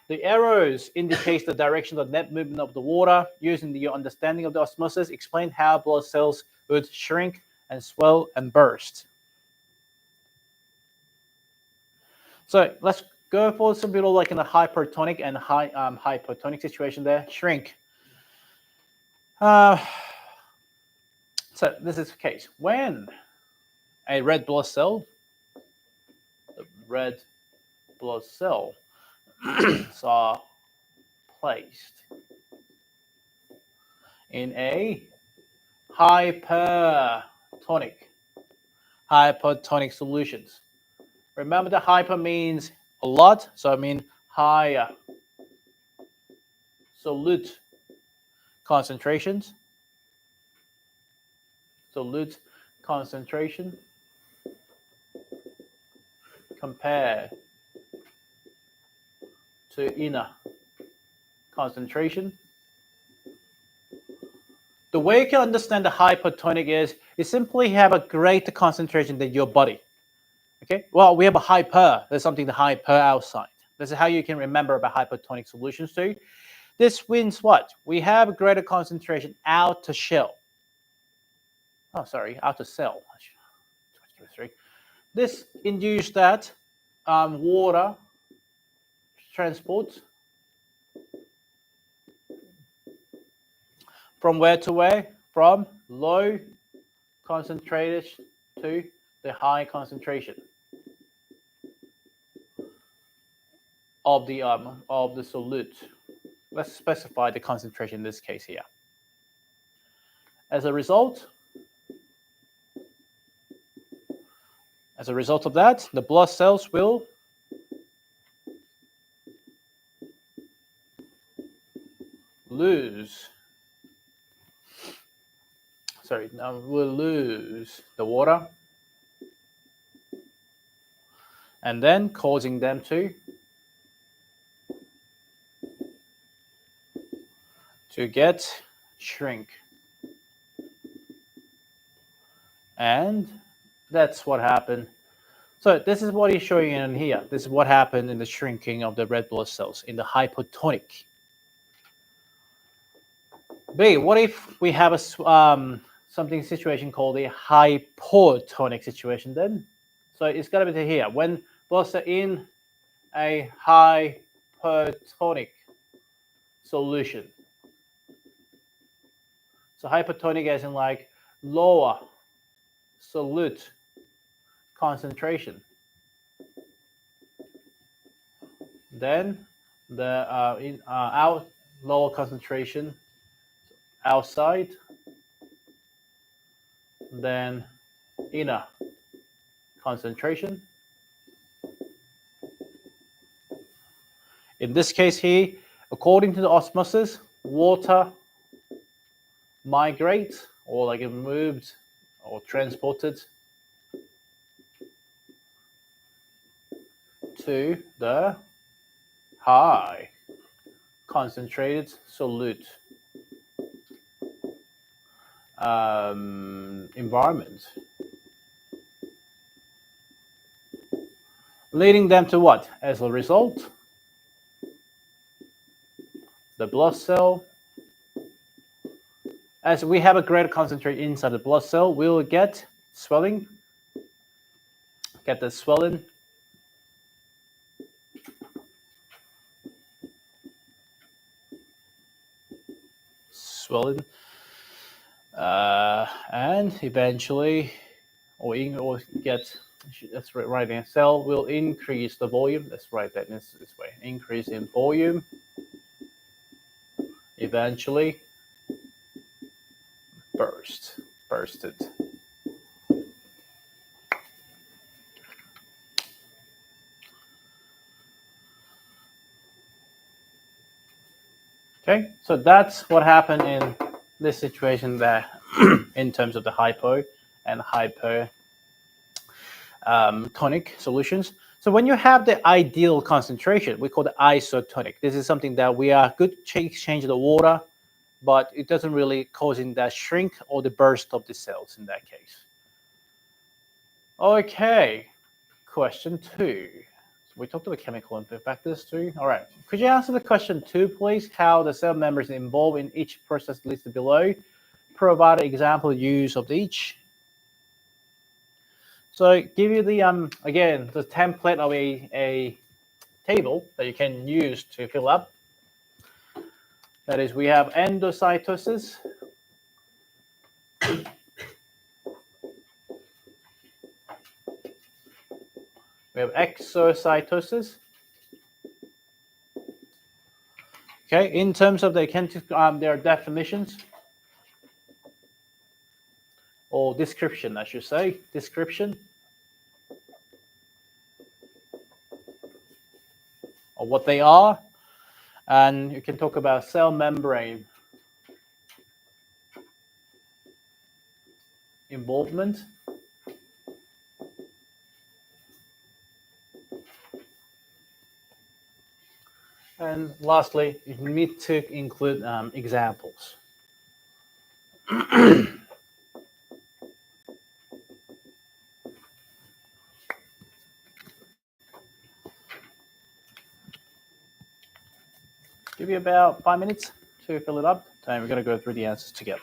The arrows indicate the direction of net movement of the water. Using your understanding of the osmosis, explain how blood cells would shrink and swell and burst. So let's go for some people like in a hypertonic and hypotonic situation there. Shrink. So this is the case. When a red blood cell are placed in a hypertonic solutions. Remember the hyper means a lot, so I mean higher solute concentrations. Solute concentration compared to inner concentration. The way you can understand the hypertonic is you simply have a greater concentration than your body. Okay, well, we have a hyper, there's something the hyper outside. This is how you can remember about hypertonic solutions too. This means what? We have a greater concentration outer shell. Oh, sorry, outer cell. This induced that water transport from where to where? From low concentration to the high concentration of the solute. Let's specify the concentration in this case here. As a result, As a result of that, the blood cells will lose the water, and then causing them to get shrink. And that's what happened. So this is what he's showing in here. This is what happened in the shrinking of the red blood cells in the hypotonic. B, what if we have a something situation called a hypotonic situation then? So it's got to be here. When blood cells in a hypotonic solution. So hypotonic as in like lower solute concentration. Then the out lower concentration outside, then inner concentration. In this case here, according to the osmosis, water migrates or like it moved or transported to the high concentrated solute environment, leading them to what? As a result, the blood cell, as we have a greater concentration inside the blood cell, we will get swelling, get the swelling, and eventually, or get, that's right there, cell will increase the volume. Let's write that this way, increase in volume, eventually bursted. Okay, so that's what happened in this situation there in terms of the hypo and hypertonic solutions. So when you have the ideal concentration, we call it isotonic. This is something that we are good to exchange the water, but it doesn't really causing that shrink or the burst of the cells in that case. Okay, question 2. We talked about chemical input factors too. All right. Could you answer the question 2, please? How the cell members involved in each process listed below. Provide an example use of each. So give you the again the template of a table that you can use to fill up. That is, we have endocytosis. We have exocytosis. Okay, in terms of their definitions or description, I should say, description of what they are, and you can talk about cell membrane involvement. And lastly, you need to include examples. Give you about 5 minutes to fill it up, and we're going to go through the answers together.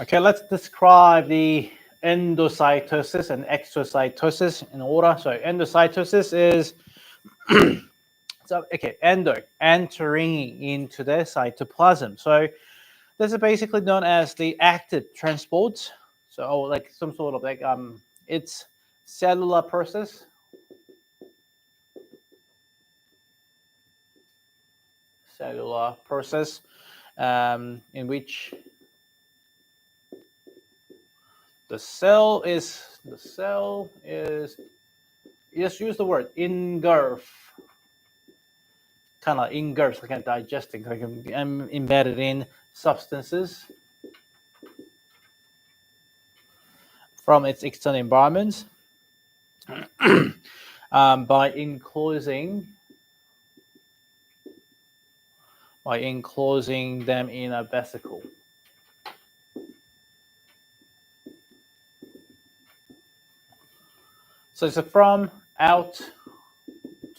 Okay, let's describe the endocytosis and exocytosis in order. So endocytosis is so okay, entering into the cytoplasm. So this is basically known as the active transport. So like some sort of like it's cellular process. Cellular process in which the cell is just use the word engulf, kind of engulfs, like digesting, like embedded in substances from its external environment by enclosing them in a vesicle. So it's from out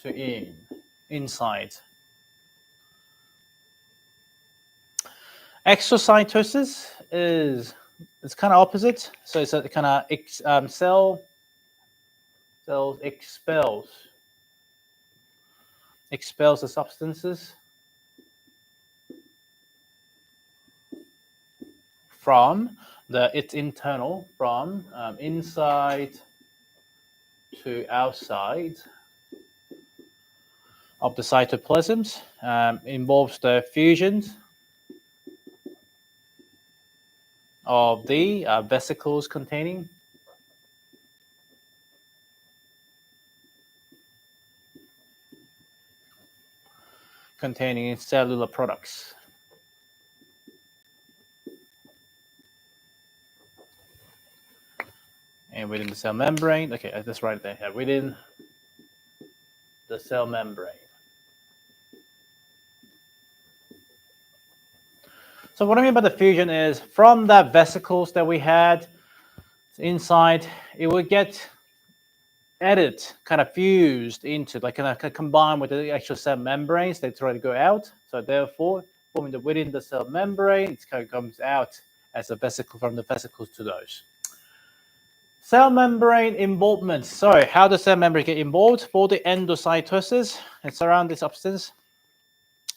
to inside. Exocytosis it's kind of opposite. So it's a kind of cells expels the substances from its internal, from inside to outside of the cytoplasms. Involves the fusion of the vesicles containing cellular products. And within the cell membrane, okay, I just write it there. Yeah, within the cell membrane. So what I mean by the fusion is from that vesicles that we had inside, it would get added, kind of fused into, like kind of combined with the actual cell membranes. They try to go out. So therefore, forming within the cell membrane, it kind of comes out as a vesicle from the vesicles to those. Cell membrane involvement. So how does cell membrane get involved? For the endocytosis, it's around the substance.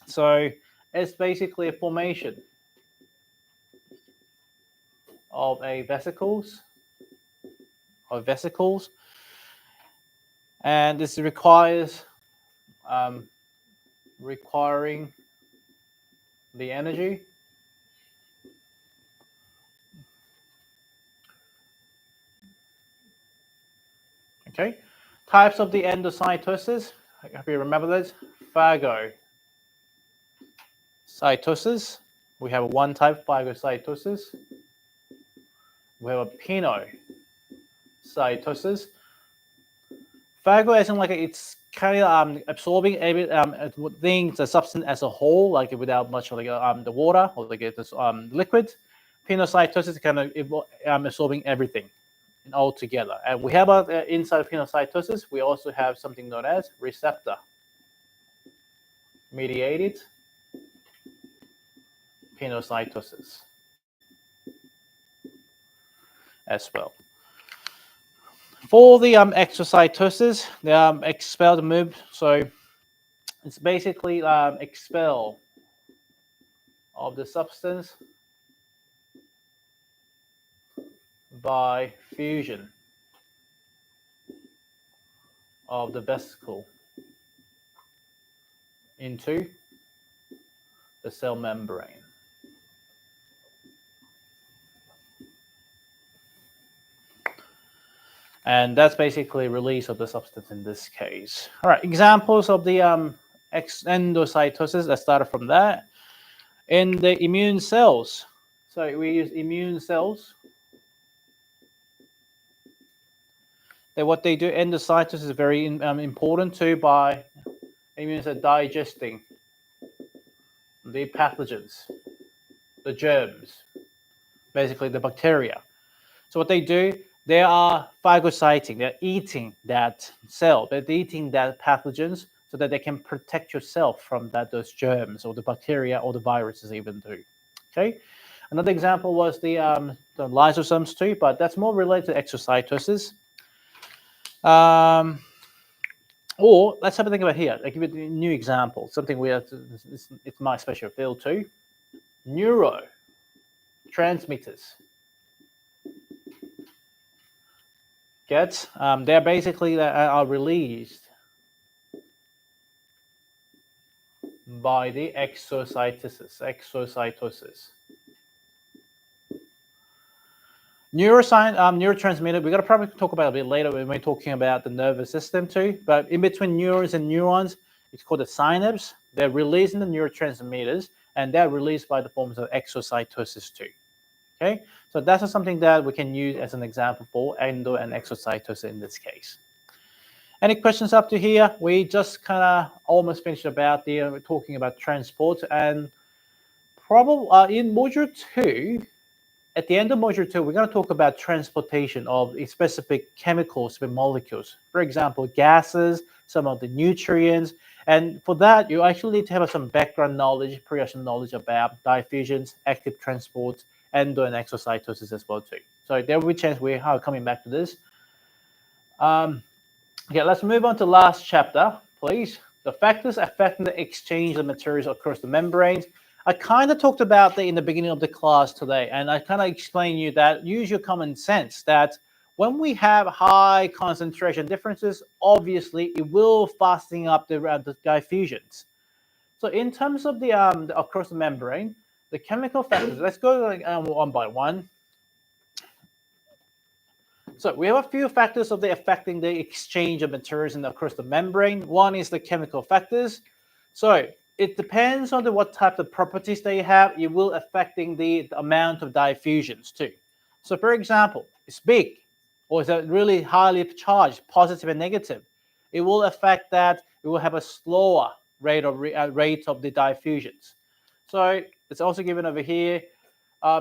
So it's basically a formation of vesicles, and this requires requiring the energy Okay. Types of the endocytosis. Hope you remember those. Phagocytosis. We have one type, phagocytosis. We have a pinocytosis. Phago isn't like it's kind of absorbing every things, the substance as a whole, like without much of the water or this liquid. Pinocytosis is kind of absorbing everything all together. And we have inside of pinocytosis, we also have something known as receptor mediated pinocytosis as well. For the exocytosis, the expel the move. So it's basically expel of the substance by fusion of the vesicle into the cell membrane. And that's basically release of the substance in this case. All right, examples of the endocytosis, let's start from that. In the immune cells, so we use immune cells what they do, endocytosis is very important too by means digesting the pathogens, the germs, basically the bacteria. So what they do, they are phagocyting. They're eating that cell. They're eating that pathogens so that they can protect yourself from those germs or the bacteria or the viruses even too. Okay. Another example was the lysosomes too, but that's more related to exocytosis. Or let's have a think about here. I give you a new example. Something we have. It's my special field too. Neurotransmitters. They're basically are released by the exocytosis. Neurotransmitter, we're going to probably talk about it a bit later when we're talking about the nervous system too. But in between neurons and neurons, it's called the synapse. They're releasing the neurotransmitters, and they're released by the forms of exocytosis too. Okay, so that's something that we can use as an example for endo and exocytosis in this case. Any questions up to here? We just kind of almost finished about the talking about transport, and probably in module 2, at the end of module 2, we're going to talk about transportation of specific chemicals with molecules. For example, gases, some of the nutrients, and for that, you actually need to have some background knowledge, pre-production knowledge about diffusions, active transport, endo and exocytosis as well too. So there will be a chance we are coming back to this. Okay, let's move on to the last chapter, please. The factors affecting the exchange of materials across the membranes. I kind of talked about that in the beginning of the class today, and I kind of explained you that use your common sense that when we have high concentration differences, obviously it will fasten up the diffusions. So in terms of the across the membrane, the chemical factors, let's go one by one. So we have a few factors of the affecting the exchange of materials across the membrane. One is the chemical factors. So it depends on what type of properties they have. It will affecting the amount of diffusions too. So for example, it's big, or is it really highly charged, positive and negative? It will affect that. It will have a slower rate of the diffusions. So it's also given over here.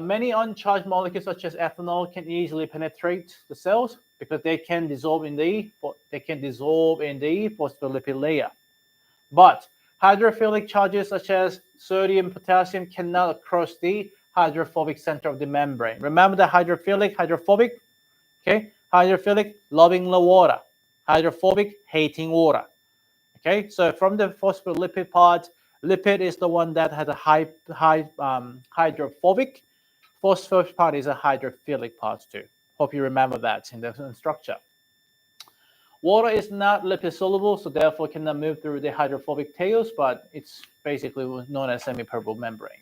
Many uncharged molecules, such as ethanol, can easily penetrate the cells because they can dissolve in the phospholipid layer. But hydrophilic charges, such as sodium, potassium, cannot cross the hydrophobic center of the membrane. Remember the hydrophobic. Okay, hydrophilic, loving the water. Hydrophobic, hating water. Okay, so from the phospholipid part, lipid is the one that has a high hydrophobic. Phosphorus part is a hydrophilic part too. Hope you remember that in the structure. Water is not lipid soluble, so therefore cannot move through the hydrophobic tails, but it's basically known as semi-permeable membrane.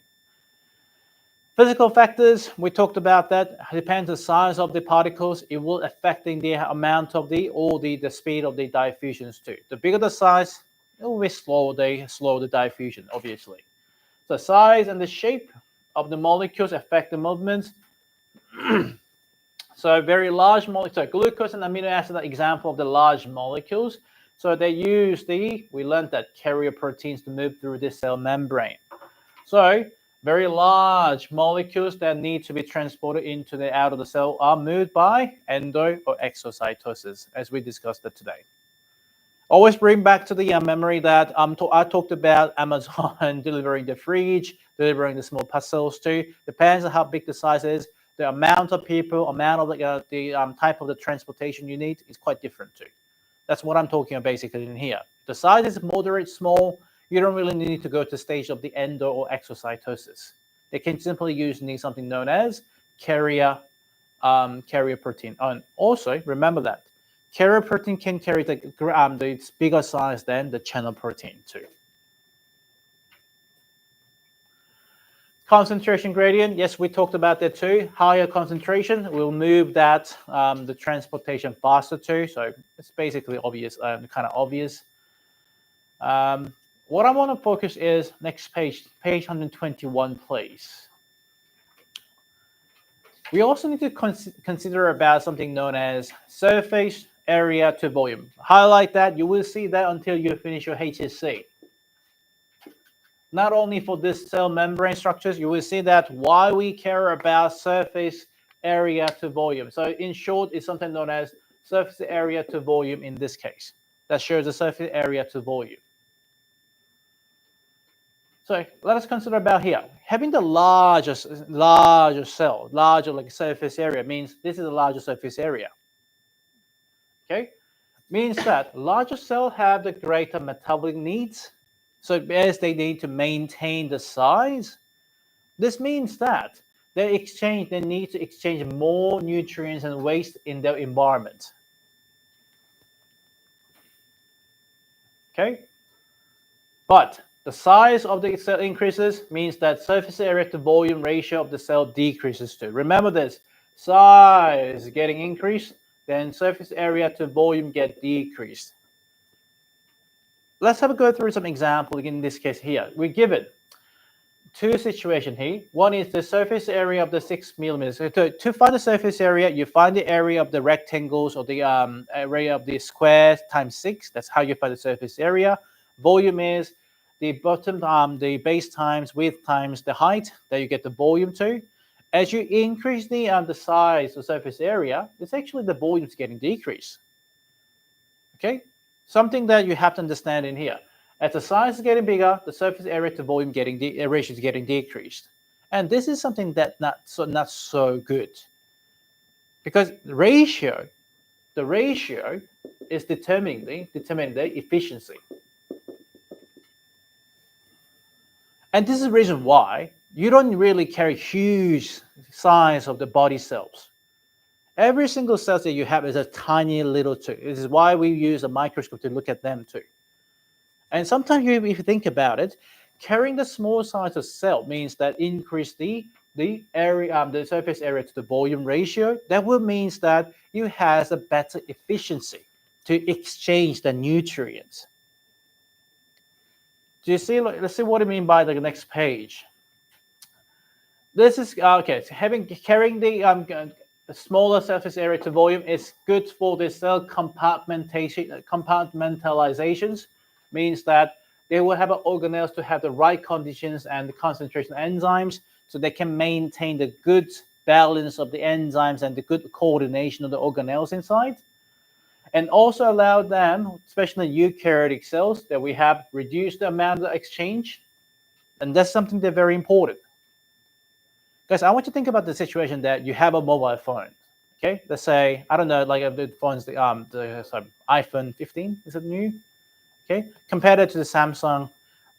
Physical factors, we talked about that. It depends on the size of the particles. It will affecting the amount of the speed of the diffusions too. The bigger the size, it will slow the diffusion, obviously. The size and the shape of the molecules affect the movements. So very large molecules, so glucose and amino acid are example of the large molecules. So they use we learned that carrier proteins to move through the cell membrane. So very large molecules that need to be transported out of the cell are moved by endo or exocytosis, as we discussed it today. Always bring back to the memory that I talked about Amazon delivering the fridge, delivering the small parcels too. Depends on how big the size is. The amount of people, amount of the type of the transportation you need is quite different too. That's what I'm talking about basically in here. The size is moderate, small. You don't really need to go to the stage of the endo or exocytosis. They can simply need something known as carrier protein. And also remember that carrier protein can carry the bigger size than the channel protein too. Concentration gradient, yes, we talked about that too. Higher concentration will move that the transportation faster too. So it's basically obvious, kind of obvious. What I want to focus is next page 121, please. We also need to consider about something known as surface area to volume. Highlight that. You will see that until you finish your HSC. Not only for this cell membrane structures, you will see that why we care about surface area to volume. So in short, it's something known as surface area to volume in this case. That shows the surface area to volume. So let us consider about here. Having the larger cell, larger like surface area means this is a larger surface area. Okay, means that larger cells have the greater metabolic needs. So as they need to maintain the size, this means that they need to exchange more nutrients and waste in their environment. Okay, but the size of the cell increases means that surface area to volume ratio of the cell decreases too. Remember this, size getting increased, then surface area to volume get decreased. Let's have a go through some example in this case here. We're given two situations here. One is the surface area of the 6 millimeters. So to find the surface area, you find the area of the rectangles or the area of the square times 6. That's how you find the surface area. Volume is the bottom, the base times width times the height that you get the volume to. As you increase the size of surface area, it's actually the volume is getting decreased. Okay, something that you have to understand in here. As the size is getting bigger, the surface area to volume ratio is getting decreased, and this is something that not so good, because the ratio is determining the efficiency. And this is the reason why you don't really carry huge size of the body cells. Every single cell that you have is a tiny little too. This is why we use a microscope to look at them too. And sometimes if you think about it, carrying the small size of cell means that increase the area, the surface area to the volume ratio. That will means that you has a better efficiency to exchange the nutrients. Do you see? Let's see what I mean by the next page. This is okay. So carrying the smaller surface area to volume is good for the cell compartmentalizations. Means that they will have organelles to have the right conditions and the concentration enzymes, so they can maintain the good balance of the enzymes and the good coordination of the organelles inside. And also allow them, especially eukaryotic cells, that we have reduced the amount of exchange. And that's something that's very important. Guys, I want you to think about the situation that you have a mobile phone. Okay, let's say, I don't know, like the phones, the iPhone 15, is it new? Okay, compared it to the Samsung,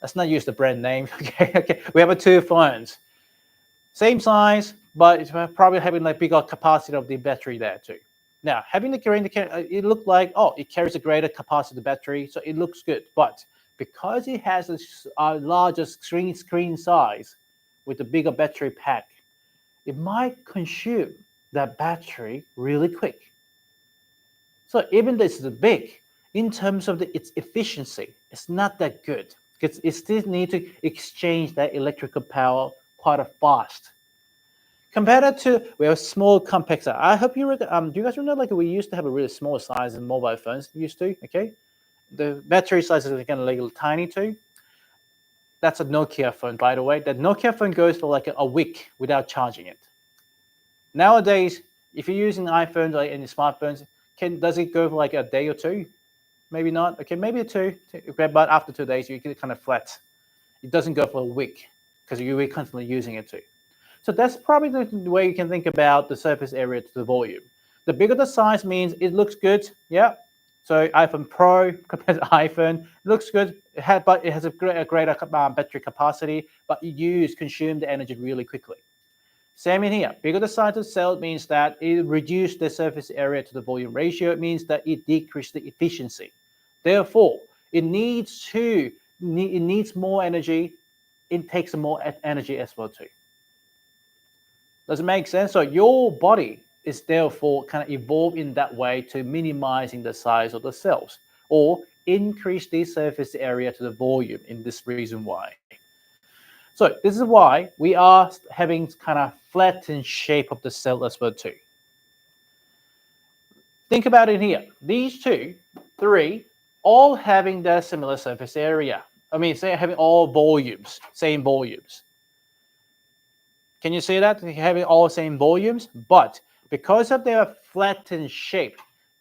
let's not use the brand name. Okay, we have two phones, same size, but it's probably having like bigger capacity of the battery there too. Now, having the it looked like, oh, it carries a greater capacity of the battery, so it looks good. But because it has a larger screen size with a bigger battery pack, it might consume that battery really quick. So even though it's big, in terms of its efficiency, it's not that good, because it still needs to exchange that electrical power quite fast. Compared to, we have a small compact size. I hope do you guys remember, like we used to have a really small size in mobile phones, used to, okay? The battery size is again a little tiny too. That's a Nokia phone, by the way. That Nokia phone goes for like a week without charging it. Nowadays, if you're using iPhones or any smartphones, does it go for like a day or two? Maybe not. Okay, maybe two. But after 2 days, you get kind of flat. It doesn't go for a week because you're constantly using it too. So that's probably the way you can think about the surface area to the volume. The bigger the size means it looks good. Yeah. So iPhone Pro compared to iPhone, it looks good. But it has a greater battery capacity, but you consume the energy really quickly. Same in here. Bigger the size of the cell means that it reduces the surface area to the volume ratio. It means that it decreases the efficiency. Therefore, it needs more energy. It takes more energy as well too. Does it make sense? So your body is therefore kind of evolved in that way to minimizing the size of the cells or increase the surface area to the volume in this reason why. So this is why we are having kind of flattened shape of the cell as well too. Think about it here. These two, three, all having the similar surface area. I mean, say having all volumes, same volumes. Can you see that? Having all same volumes, but because of their flattened shape,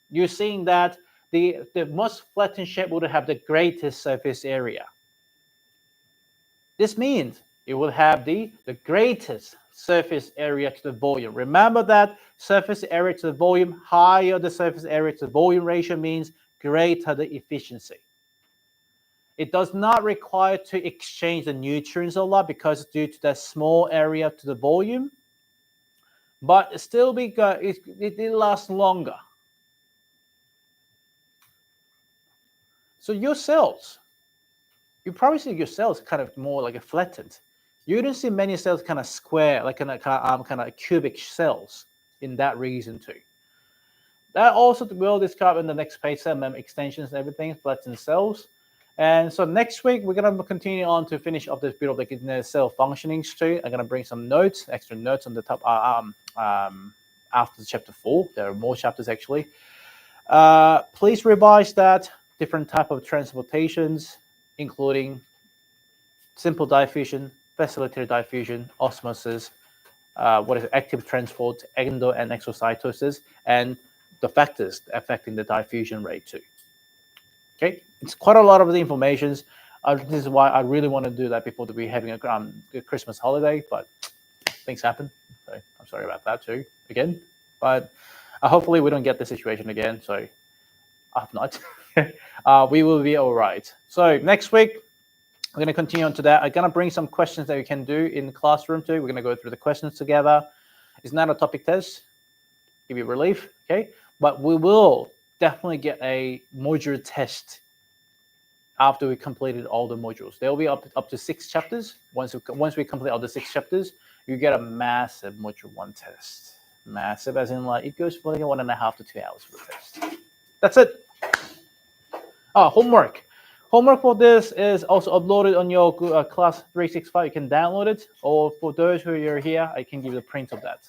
you're seeing that the most flattened shape would have the greatest surface area. This means it will have the greatest surface area to the volume. Remember that surface area to the volume, higher the surface area to the volume ratio means greater the efficiency. It does not require to exchange the nutrients a lot because due to the small area to the volume, but still it lasts longer. So your cells, you probably see your cells kind of more like a flattened. You don't see many cells kind of square, like kind of cubic cells in that reason too. That also will describe in the next page, some extensions and everything, flattened cells. And so next week, we're going to continue on to finish up this bit of the cell functionings too. I'm going to bring some notes, extra notes on the top after chapter 4. There are more chapters actually. Please revise that, different type of transportations, including simple diffusion, facilitated diffusion, osmosis, active transport, endo and exocytosis, and the factors affecting the diffusion rate too. Okay, it's quite a lot of the information. This is why I really want to do that before we're having a Christmas holiday, but things happen. So I'm sorry about that too, again. But hopefully we don't get the situation again. So I hope not. We will be all right. So next week, we're going to continue on to that. I'm going to bring some questions that we can do in the classroom too. We're going to go through the questions together. It's not a topic test. Give you relief, okay? But we will definitely get a module test after we completed all the modules. There will be up to 6 chapters. Once we complete all the 6 chapters, you get a massive module 1 test. Massive, as in like it goes for like 1.5 to 2 hours for the test. That's it. Homework. Homework for this is also uploaded on your class 365. You can download it, or for those who are here, I can give you a print of that.